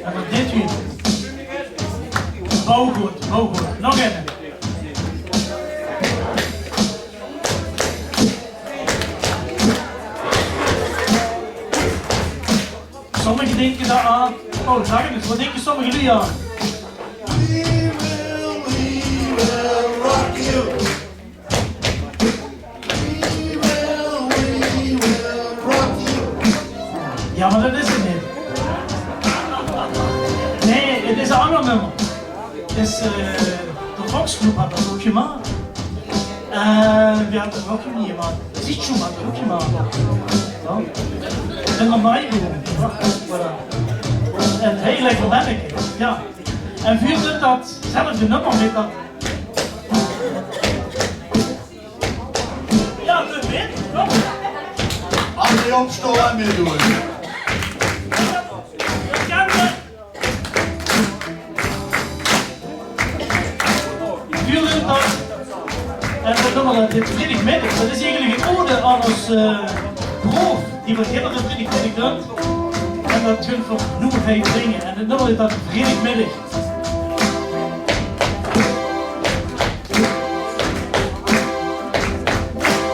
En dan dit u. Bouwgoed, bouwgoed. Nog even. Sommigen denken daar aan. Oh, zag je het? Wat denken sommigen jullie aan? We will rock you. We will rock you. Ja, maar dat is het niet. Nee, het is een ander nummer. Het is, de Volksclub had dat ook gemaakt. Wie had dat ook niet gemaakt? Zietjoe had dat ook gemaakt. Ja. En dan mij gewoon. En heel lekker lenneke. Ja. En vuurde datzelfde nummer met dat. Ja, dat weet ik. Kom. Als je opstoot en meer doen. En dat nummer, dit vrijdagmiddag, dat is eigenlijk een ode aan ons proef die we heel erg vrijdagmiddag doen. En dat hun voor noemigheid brengen. En het nummer is dat vrijdagmiddag.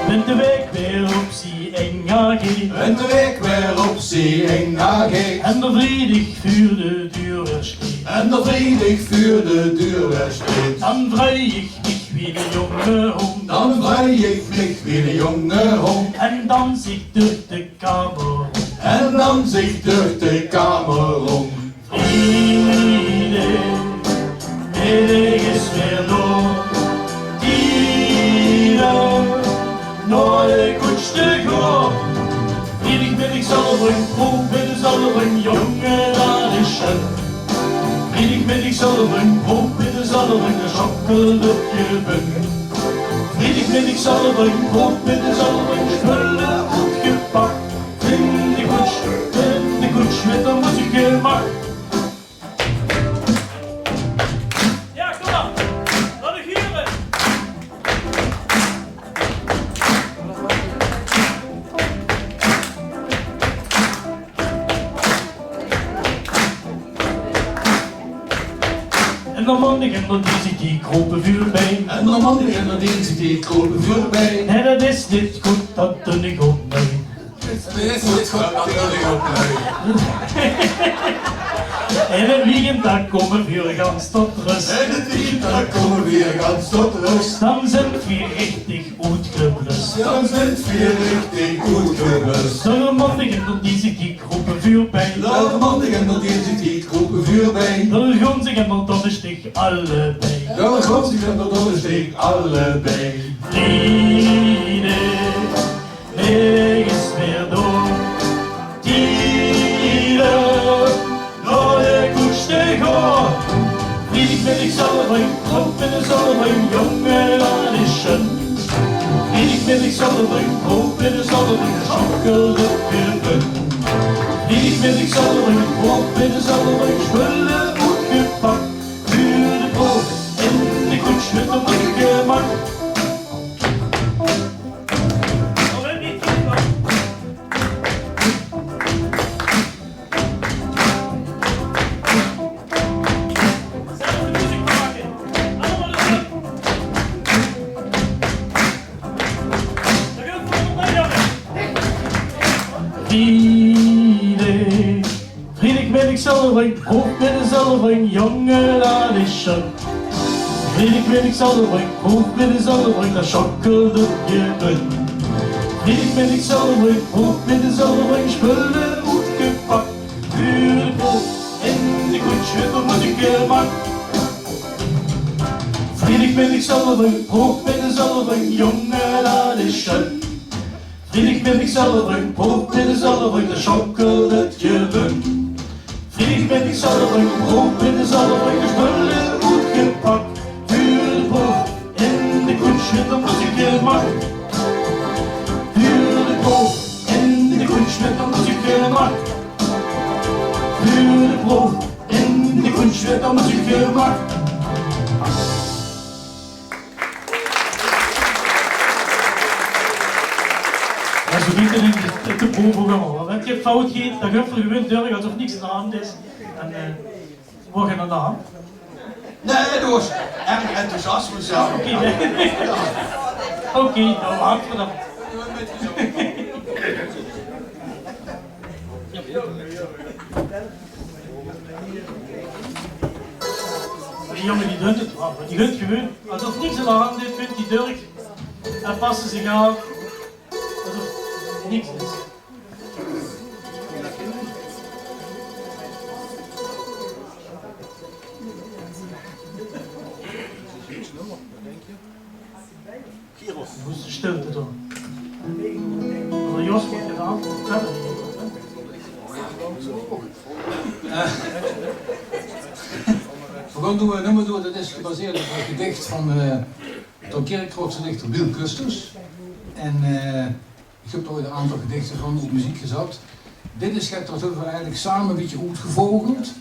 Bent de week weer op zee en ga ging. En de week weer op zee en ga ging. En de vredig vuur de deur steekt. En de vredig vuur de deur weer steekt. Dan vrij ik mich wie de jonge hond. Dan vrij ik mich wie de jonge hond. En dan zich door de kamer. En dan zich door de kamer om. Vrienden, middag is weer door. Dieren, naar de koets te gaan. Vrijdagmiddag zal er een proeven, zal er een jongen naar de shen. Vrijdagmiddag zal er een proeven, zal er een chocoladeje ben. Vrijdagmiddag zal er een proeven, zal er een spullen opgepakt. In de koets met een muziekgemak. Ja, kom maar. Laat ik huren. En dan man ik en dan die die kropen vuur bij. En dan man ik en dan die die kropen vuur bij. Nee, dat is niet goed, dat doe ik ook mee. Dit is goed, dat doe ik ook mee. En het weekend daar komen we gans tot rust. En het weekend daar komen we weer gans tot rust. Dan zijn we richtig uitgeblust. Dan zijn we richtig goed gerust. De romantiek en die zich die groepen vuur bij. De romantiek en die die kropen vuur bij. De grondzik en de dondersteg allebei. De grondzik en de dondersteg allebei. Vrienden, middag is weer door. Dieren, naar de koets te gaan. Vrijdagmiddag zal er een klop en er zal er een jongen aan de shen. Vrijdagmiddag zal er een klop en er zal er een chocoladeje ben. Vrijdagmiddag zal er een klop en er zal er een spullen opgepakt. Vuur de brood in de koets met een muziekgemak. Friede. Friedrich ben ik zelvering, hoog ben ik zelvering, jongen laat is schot. Friedrich ben ik zelvering, hoog ben ik zelvering, dat schokkelde je dun. Friedrich ben ik zelvering, hoog ben ik zelvering, spullen uitgepakt. Vuur de brood in de koetsje, dat moet ik gemaakt. Friedrich ben ik zelvering, hoog ben ik zelvering, jongen laat is schot. Friedrich ben ik zelvering, hoog ben ik zelvering, dat schokkelde je dun. Friedrich ben ik zelvering, hoog ben ik zelvering, de spullen uitgepakt. Vuur de brood in de koetsje, dat moet ik gemaakt. Vuur de brood in de koetsje, dat moet ik gemaakt. Vuur de brood in de koetsje, dat moet ik gemaakt. Ja, zo niet in het proefprogramma. Want je hebt fout gegeten, dat Guffel gewint deur, alsof niks aan de hand is. En wat gaan aan de hand? Nee, dat was erg enthousiasme zelf. Oké, dan laten we dat. Die jongen die doet het, die gunt gewoon. Alsof niks aan de hand is, vindt die durk. En passen zich aan. Alsof niks is. Hoe is de stilte dan? Maar Jos wordt gedaan. We gaan doen een nummer door, dat is gebaseerd op een gedicht van de Kerkrootse dichter Wiel Custers. En ik heb er ooit een aantal gedichten van op muziek gezet. Dit is het we eigenlijk samen een beetje uitgevogeld.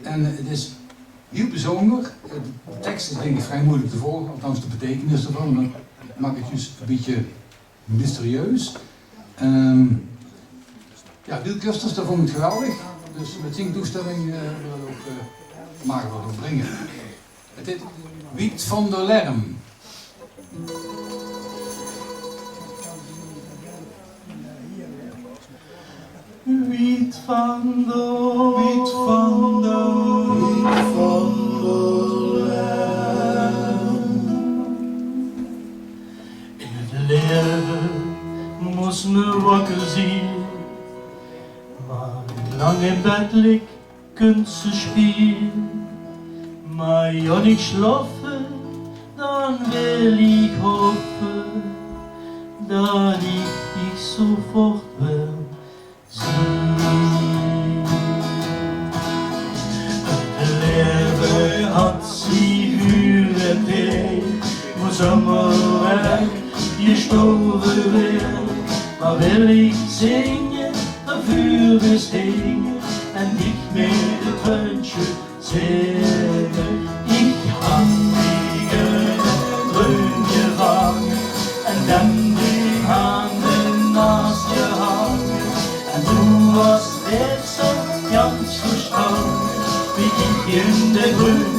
En het is heel bijzonder. De tekst is denk ik vrij moeilijk te volgen, althans de betekenis ervan. Maar dat maakt het dus een beetje mysterieus. Ja, Wiel Custers, dat vond ik geweldig. Dus met zingtoestemming wil ik ook maken wat brengen. Het is Wiet van der Lerm. Wiet van der Wiet van in het leven moest me wakker zien, maar lang in bed lig kunt ze spelen. Maar ja niet schlafen, dan wil ik hopen dat ik dich sofort wil zien. Het leven had sie uur en day, maar zomerweg gestorven weer. Maar wil ik zingen, dan vuur bestingen en dich met het wünsche zingen. Ik had mich in het dreun gevangen en dan die handen naast je hangen. En du was net zo ganz verstanden, wie ich in der Grün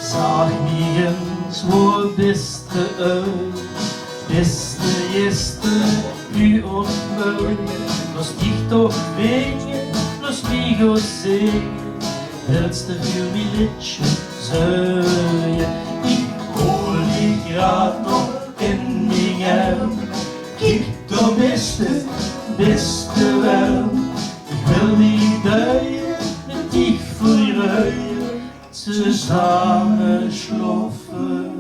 sag mir eens, wo bist du uit? Bist du gisteren nu op mij? Lass dich doch wingen, lass mich auch singen. Hörst du für mich Liedchen singen? Ich hol dich grad noch in mein Arm. Kijk, da bist du wel. Ich will mich deuen, mit dich verreuen, zusammen schlafen.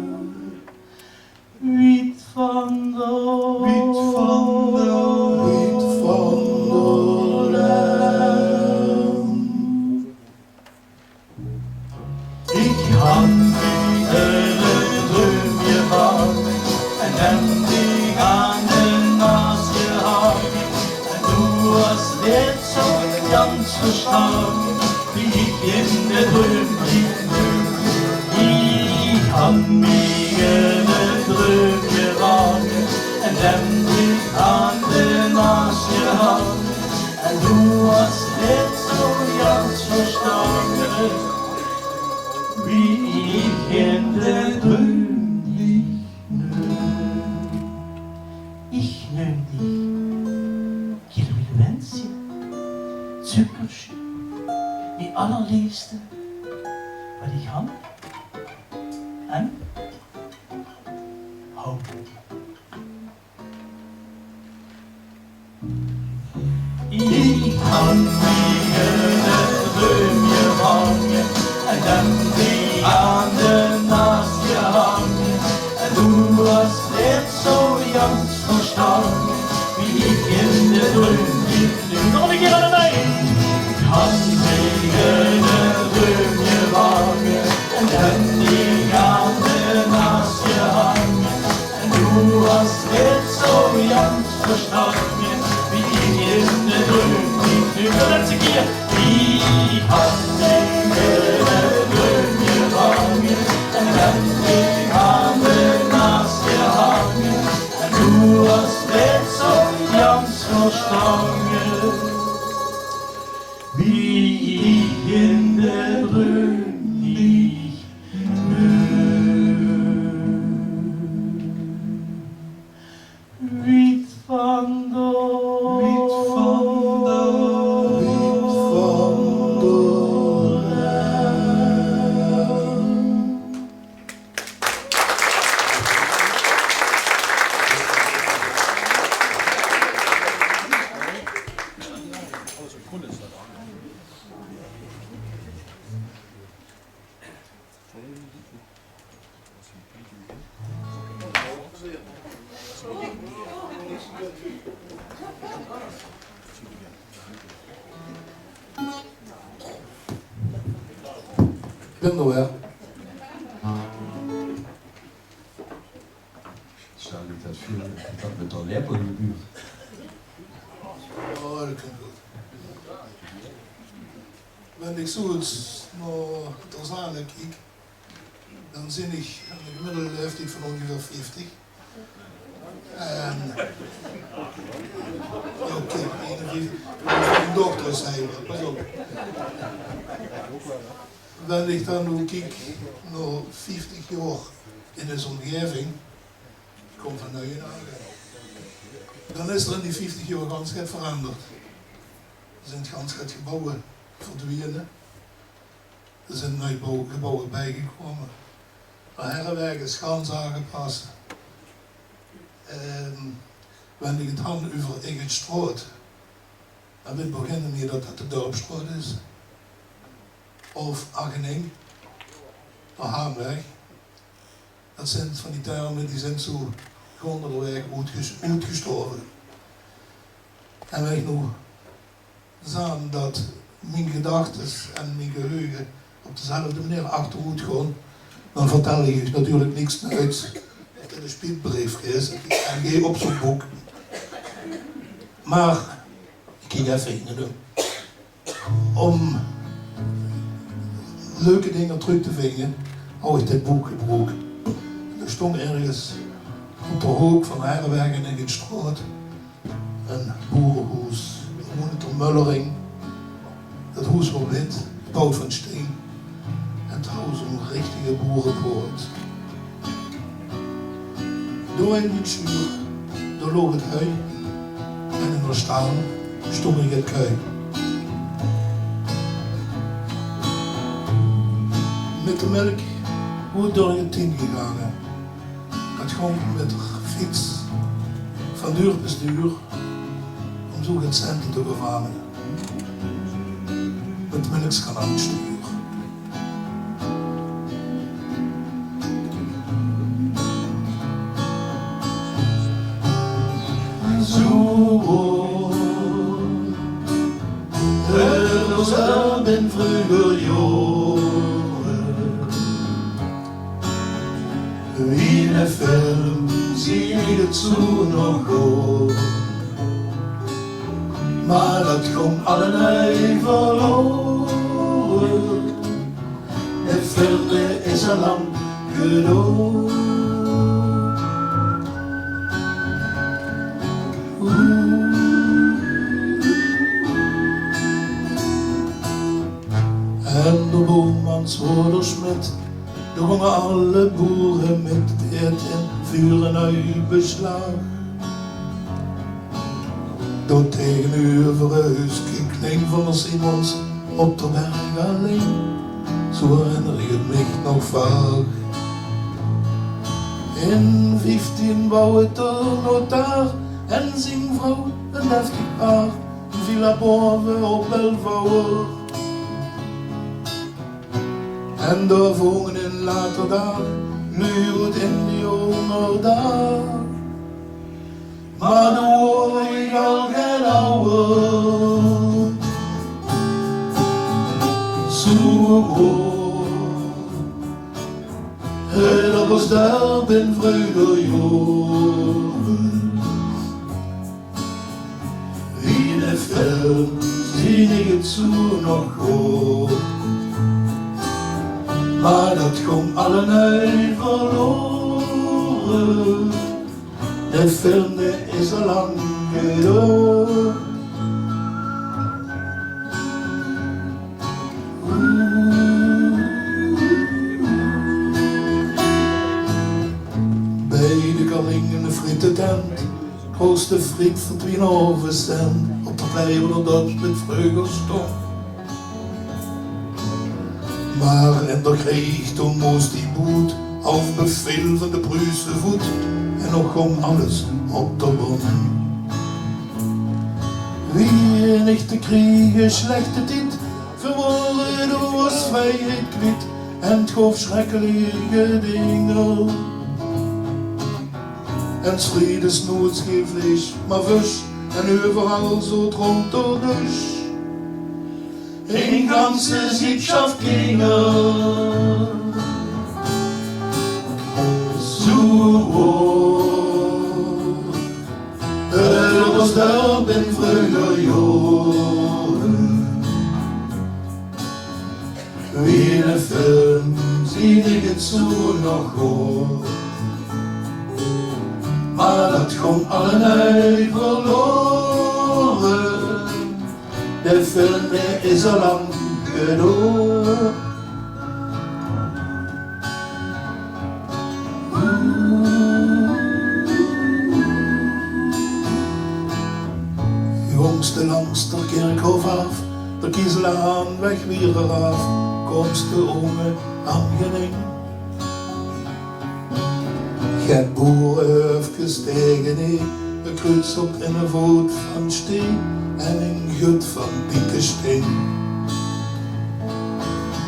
Wiet van der Ik had mich in het dreun gevangen en dan die handen naast je hangen. En du hast net zo ganz verstanden, wie ich in der Dreun Ich hab mich in het dreun gevangen en dan die handen naast je hangen. En du hast net zo ganz verstanden, wie ich in der Dreun dich nehm. Ich nehm dich die handen naast je hangen. En du hast net zo jans verstangen, wie ik in de dreun niet. Nu de laatste keer. Die handen in de dreun gevangen. En dan die handen naast je hangen. En du hast net zo jans verstangen, wie ik in de dreun niet Wiet van de Wiet van Ik ben er weer. Zou ik dat vuur, dat met de lepel in de buurt. Oh, dat klinkt goed. Wanneer ik zo eens naar ter zale kijk, dan zie ik een gemiddelde leeftijd van ongeveer 50. En oké, 51. Een dokter zei wel, pas op. Wanneer ik dan nu kijk naar 50 jaar in deze omgeving, komt van nieuwe dagen. Dan is er in die 50 jaar gans het veranderd. Er zijn gans het gebouwen verdwenen. Er zijn nieuwe gebouwen bijgekomen. De herrenweg is gans aangepast. Wanneer ik het hand over Ingetstraat, dan wil ik beginnen met dat het de Dorpsstraat is. Of Aggening, de Haamweg. Dat zijn van die termen die zijn zo onderweg uitgestorven. En wij nu zagen dat mijn gedachten en mijn geheugen op dezelfde manier achteruit gaan, dan vertel ik natuurlijk niks uit wat in de spielbrief is en geen opzoekboek. Maar ik kijk even in doen. Om leuke dingen terug te vinden, hou ik dit boek gebruikt. Er stond ergens op de hoek van Herrenweg en Ingetstraat een boerenhuis. We wonen ter Mullering. Het huis was wit, gebouwd van steen. En het huis een richtige boerenpoort. Door in die schuur, daar lag het hui. En in de staan stond ik het kui. Met de melk wordt door je tien gegaan. Het gewoon met de fiets van duur bis duur om zo het centen te bevaren. Met melkskanaanstuur. Zo er ben vroeger jaren. In een film zie ik het zo nog goed. Maar dat komt allemaal verloren. De film is al lang genoeg. En de boommanswoordersmet, daar gingen alle boeren met het en vuren uit beslag. Door tegenover huis keek van de Simons op de berg alleen. Zo herinner ik het me nog vaak. In 15 bouwde het de notaar en zijn vrouw een deftig paar. Een villa boven op Belvouwer. En daar vongen in later dag, nu het in de jonge dag. Maar dan word ik al geen ouder. Zo Dat was daar in vroeger jaren. In de film zie ik het zo nog goed. Maar dat ging allemaal verloren. De film die is al lang gedaan. Bij de Karling in de frietentent, grootste friet voor 2,5 cent. Op de plein dat met vreugel stond. Maar in de kreeg toen moest die boet auf bevel van de Pruise voet. En nog kwam alles op de bom. Wie niet te kriegen slechte tijd, verloren door vrijheid kwijt. En het gaf schrikkelijke dingen. En schreeuwde nooit geen vlees, maar vis. En overal zo rond de dus. Een ganze Siebschaft gingen. Dat was daar in vroeger jaren. Wie in een film zie ik het zo nog goed. Maar dat ging allemaal verloren. De film is al lang gedaan. Jongste langs de kerkhof af, de kiezelaan weg weer af, komst de ome aangeneem. Geen boer heeft gestegen, nee, een kruis op in een voet van steen en een gut van piekensteen.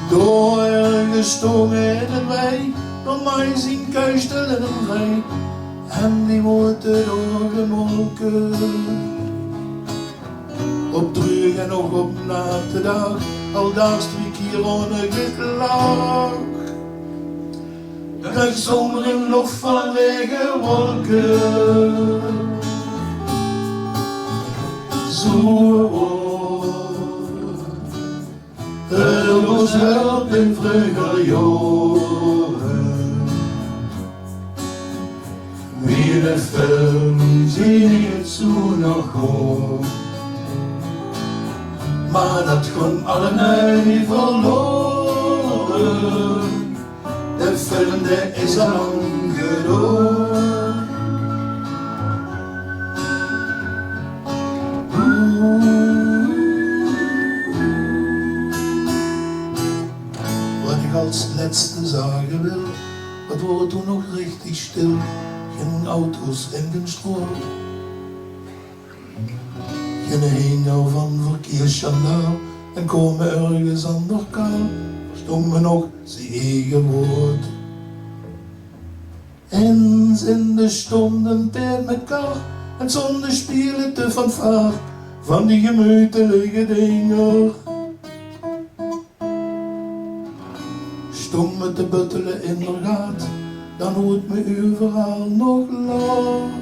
Door ergens stongen in een wei, door mij zien kuistel in een vrij, en die worden doorgemolken. Op terug en nog op na de dag, aldaars 2 keer ongeklaagd. De zomer in lof van regenwolken. Zo het was help in vroeger jaren. Wie in de film zie ik het zo nog goed. Maar dat kon allemaal verloren. De film die is al lang gedaan. Wat ik als laatste zeggen wil, het wordt toen nog richtig stil. Geen auto's in de stroom. Geen hengel van verkeersjandaal en komen ergens aan de kaal. Verstommen nog zijn eigen woord. Eens in de stonden tegen mekaar en zonder spelen te fanfare van die gemütelijke dingen. Stom met de buttelen in de gaat, dan hoort me overal nog laat.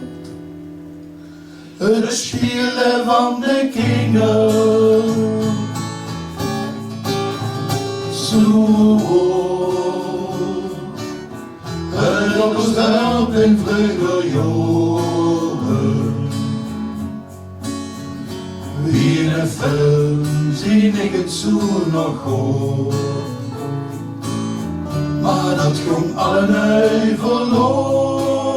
Het spelen van de kinderen. Zo het was daar in vroeger jaren. Wie in een film zie ik het zo nog goed. Maar dat ging allemaal verloren.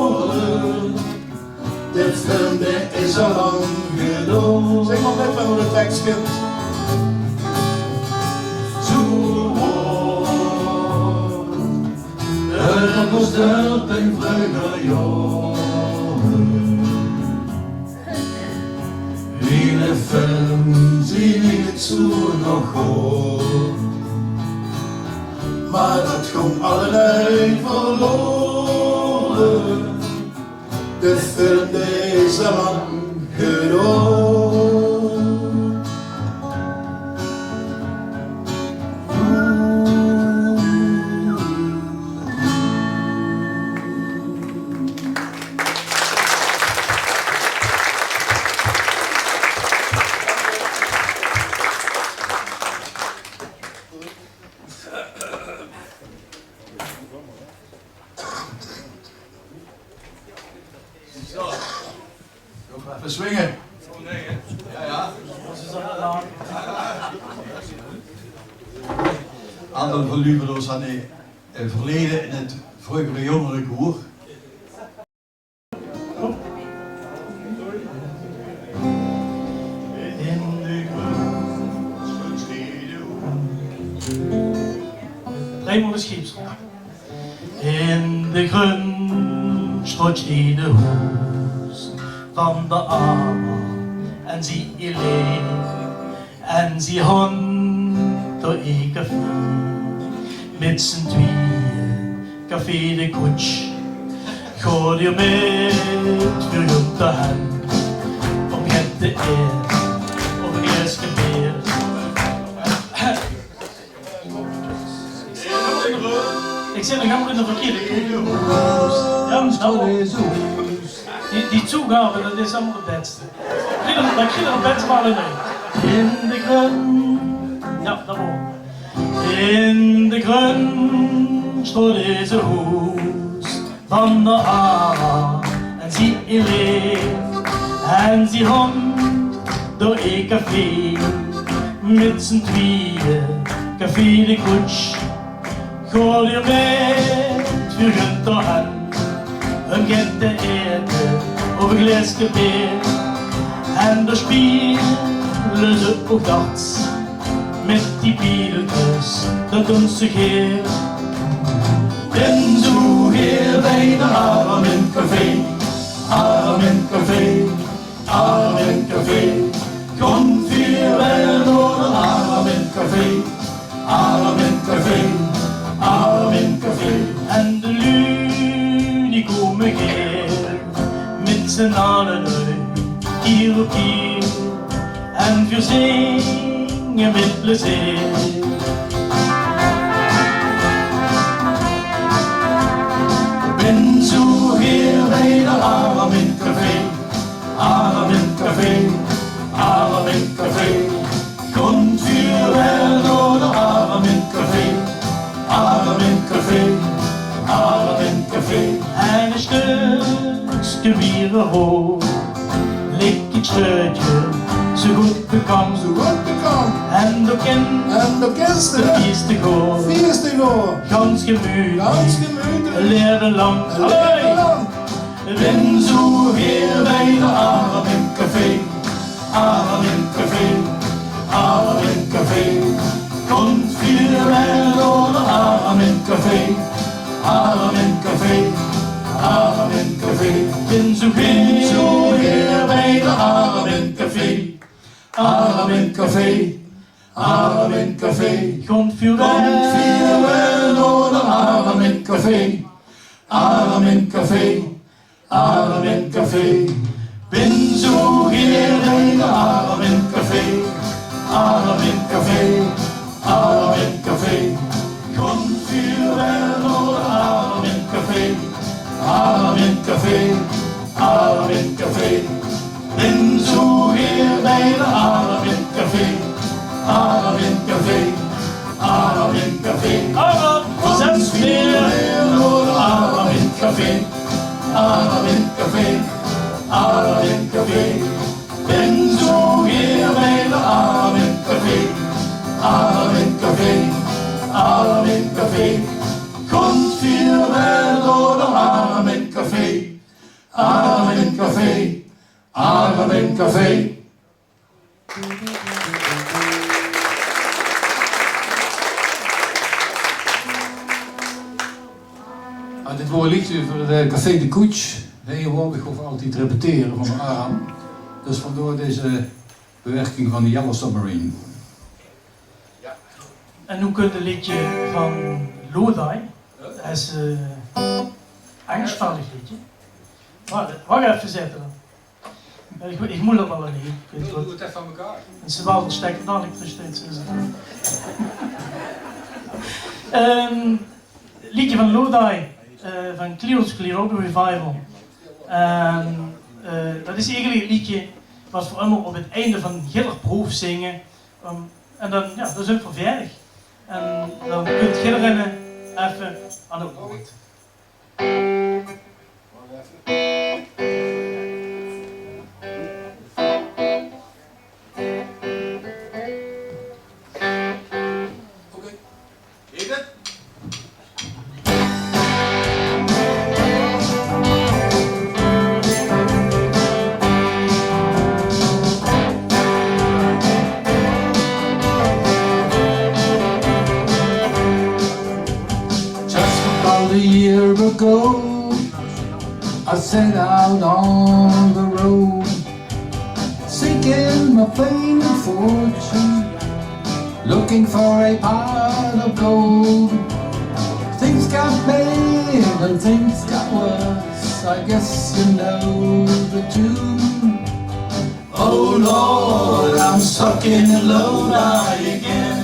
De film die is al lang gedaan. Zeg maar net hoe de tekst gaat. Het was daar in vroeger jaren. In een film zie ik het zo nog goed. Maar dat ging allemaal verloren. De film die is al lang gedaan. Even swingen. Ja, ja. Anderen van Lubeloos aan het verleden in het vroegere jongerenkoor. Raymond de Scheepsrol. In de grunschot steht de hoes van de arme en sie leeft en sie hond door een café met z'n tweeën café de koets gaat je met voor de hand om het te eer of een glas gebeer. Ik zit nog helemaal in de verkeerde koers. Ja, die toegaven, dat is allemaal het beste. Dan krijg je er het beste maar in. In de grun, ja, dat wordt. In de grun stond deze hoes van de Ara en zie je leeft en zie hond door een café met z'n tweeën café de koets. Gooi je met vuur de hand, een get te eten of een glasje bier. En daar spelen ze ook darts met die pieletjes, dat doen ze geer. Ben zo heer bij de arm in café, arm in café, arm in café. Komt vuur wel door de arm in café, arm in café. Arm in café en de lui die komen keer met z'n allen keer op keer en we zingen met plezier. Ben zo heer bij de arm in café, arm in café, arm in café. Komt vuur wel door de arm in café. Arm in café, arm in café. En een stukje bieren hoog, lik het scheutje, zo goed bekend. Zo goed bekend. En de kindste, de vieste goor, gans gemütlich, leerde lang. Ben zo weer bij de arm in café, arm in café, arm in café. Komt vier wel door de arm in café, arm in café, arm in café. Ben zo weer bij de arm in café, arm in café, arm in café. Komt vier wel door de arm in café, arm in café, arm in café. Ben zo weer bij de arm in café, arm in café. Arm in café, komt vuur wel door de arm in café, arm in café, arm in café. Ben zo weer bij de arm in café, arm in café, arm in café. Komt vuur wel door de arm in café, arm in café, arm in café. Ben zo weer bij de arm in café. Arm in café, arm in café. Komt vier wel door de arm in café, arm in café, arm in café. Dit wordt een liedje voor de Café de Koets. Tegenwoordig hoeven altijd te repeteren van de arm. Dus vandoor deze bewerking van de Yellow Submarine. En hoe kunt een liedje van Lodai, dat is een Engelstalig liedje. Wacht even zitten dan. Ik moet dat wel niet. Doe het even aan elkaar. En ze wel stekken dan ik steeds in zitten. Liedje van Lodai, van Cleo's Clear Revival. Dat is eigenlijk een liedje wat voor allemaal op het einde van een hele proef zingen. En dan, ja, dat is ook voor verjaardag. En dan kunt je rennen even aan de woord. year ago, I set out on the road, seeking my favorite fortune, looking for a pot of gold. Things got bad and things got worse, I guess you know the tune. Oh Lord, I'm stuck in the Lodi again.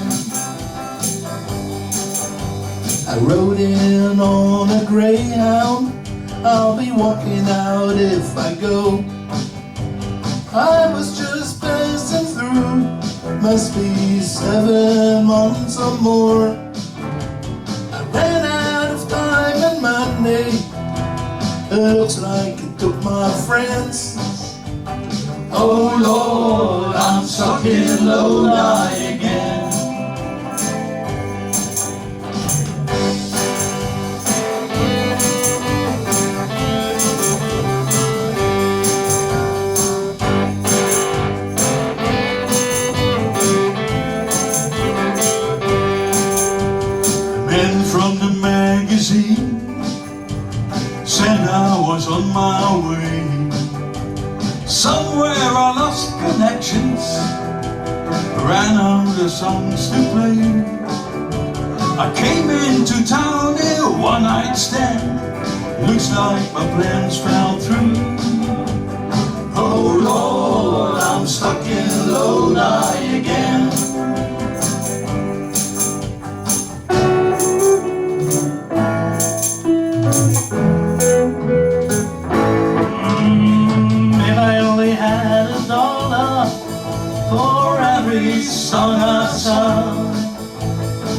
I rode in on a Greyhound, I'll be walking out if I go. I was just passing through, must be 7 months or more. I ran out of time and money, it looks like it took my friends. Oh Lord, I'm stuck in Lodi again. Men from the magazine said I was on my way. Somewhere I lost connections, ran out of songs to play. I came into town in a one-night stand, looks like my plans fell through. Oh Lord, I'm stuck in Lodi again. For every song I sung,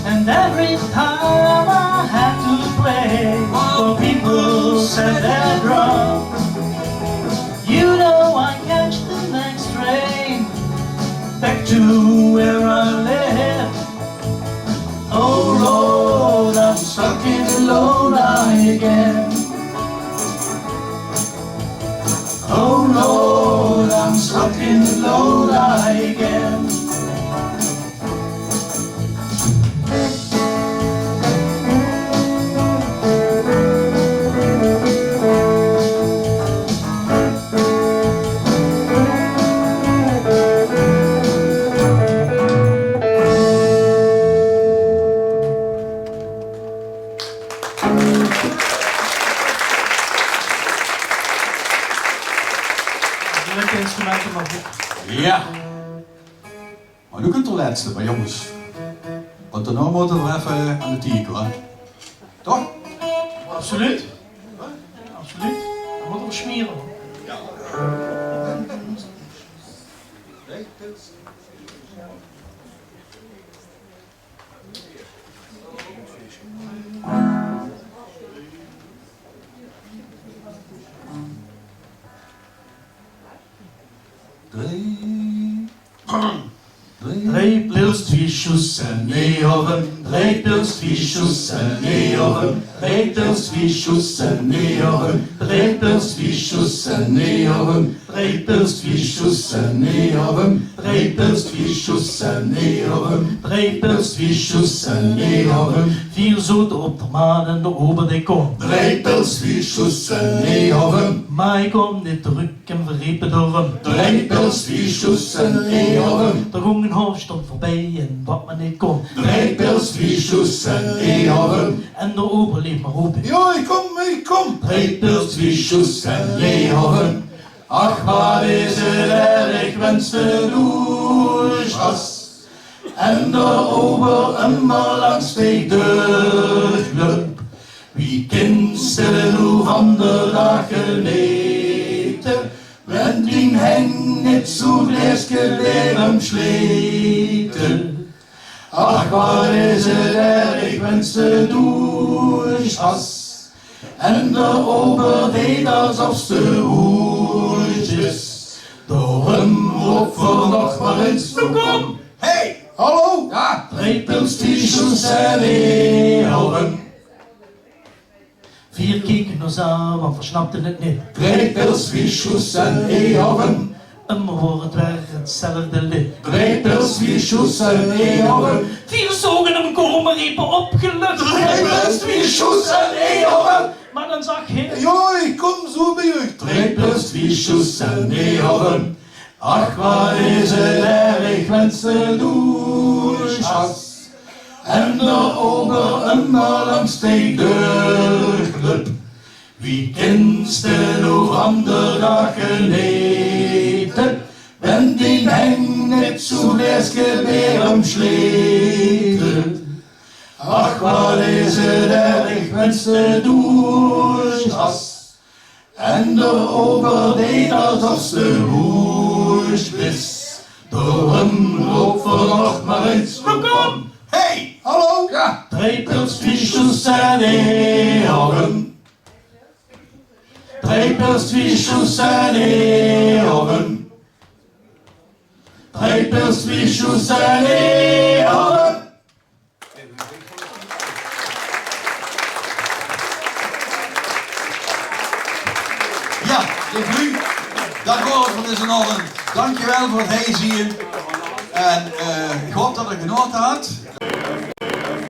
and every time I had to play for people said they're drunk. You know I catch the next train back to where I live. Oh Lord, I'm stuck in Lodi again. Oh Lord, I'm stuck in Lodi again. Instrumenten maar goed. Ja. Maar nu komt de laatste, maar jongens. Want daarna moeten we even aan de tier komen. Toch? Absoluut. Absoluut. Dan moeten we smeren. Drei plus 2 Schuss en 9, 3 plus 2 Schuss en 9, 3 plus 2 Schuss en 9, 3 plus 2 Schuss en 9, 3 plus 2 Schuss en 9, 3 plus 2 Schuss en 9, 3 plus 2 Schuss en 9, 4 zoeten op de maan en de oberdek komt. 3 plus 2 Schuss en 9, maar ik kom niet terug en verriepen door hem. 3 plus 2 Schuss en 9, de Gongenhof stond voorbij en wat men niet kon. 3 plus 2 Schuss en 9, en de ober liep maar open. Ja, ik kom. 3 plus 2 Schuss en 9, ach wat is het erg wenste douche. En de ober immer langs de deurglub. Wie kent ze nu van de dag geneten? Wenn die hängt nicht zu Gläsgeleben schleten. Ach, wat is het erg wenn's de durch hast. En de ober deed alsof ze oertjes. Daarom roepen nog maar eens toekom. Hey! Hallo? Ja! 3 pils t-shirts en 9. 4 keken ons aan, want we snapten het niet. 3 pils, 4 schuss en 9. Immer hoor het weer hetzelfde lied. Breipels, Wieschoes en Eeuwen. Vier zogen hem komen riepen opgelucht. Breipels, Wieschoes en Eeuwen. Maar dan zag hij... Joi, kom zo bij u. Breipels, Wieschoes en Eeuwen. Ach, waar is het erg wensen douchas. En de ober immer langs de deurclub. Wie kent de nog ander dagen eten? Wenn die Heng nicht zu Lesgewehr umschlägt. Ach, wat is het erg wensen douchas. En de ober deed alsof ze woest wist. Daarom roep vanocht maar eens, kom! Hey! Hallo? Ja! Breipels, Wieschoes en Eeuwen. Breipels, Wieschoes en Eeuwen. Breipels, Wieschoes en Eeuwen. Ja, ik u. Dag hoor van deze ochtend. Dankjewel voor het heizien. En ik hoop dat je genoten had.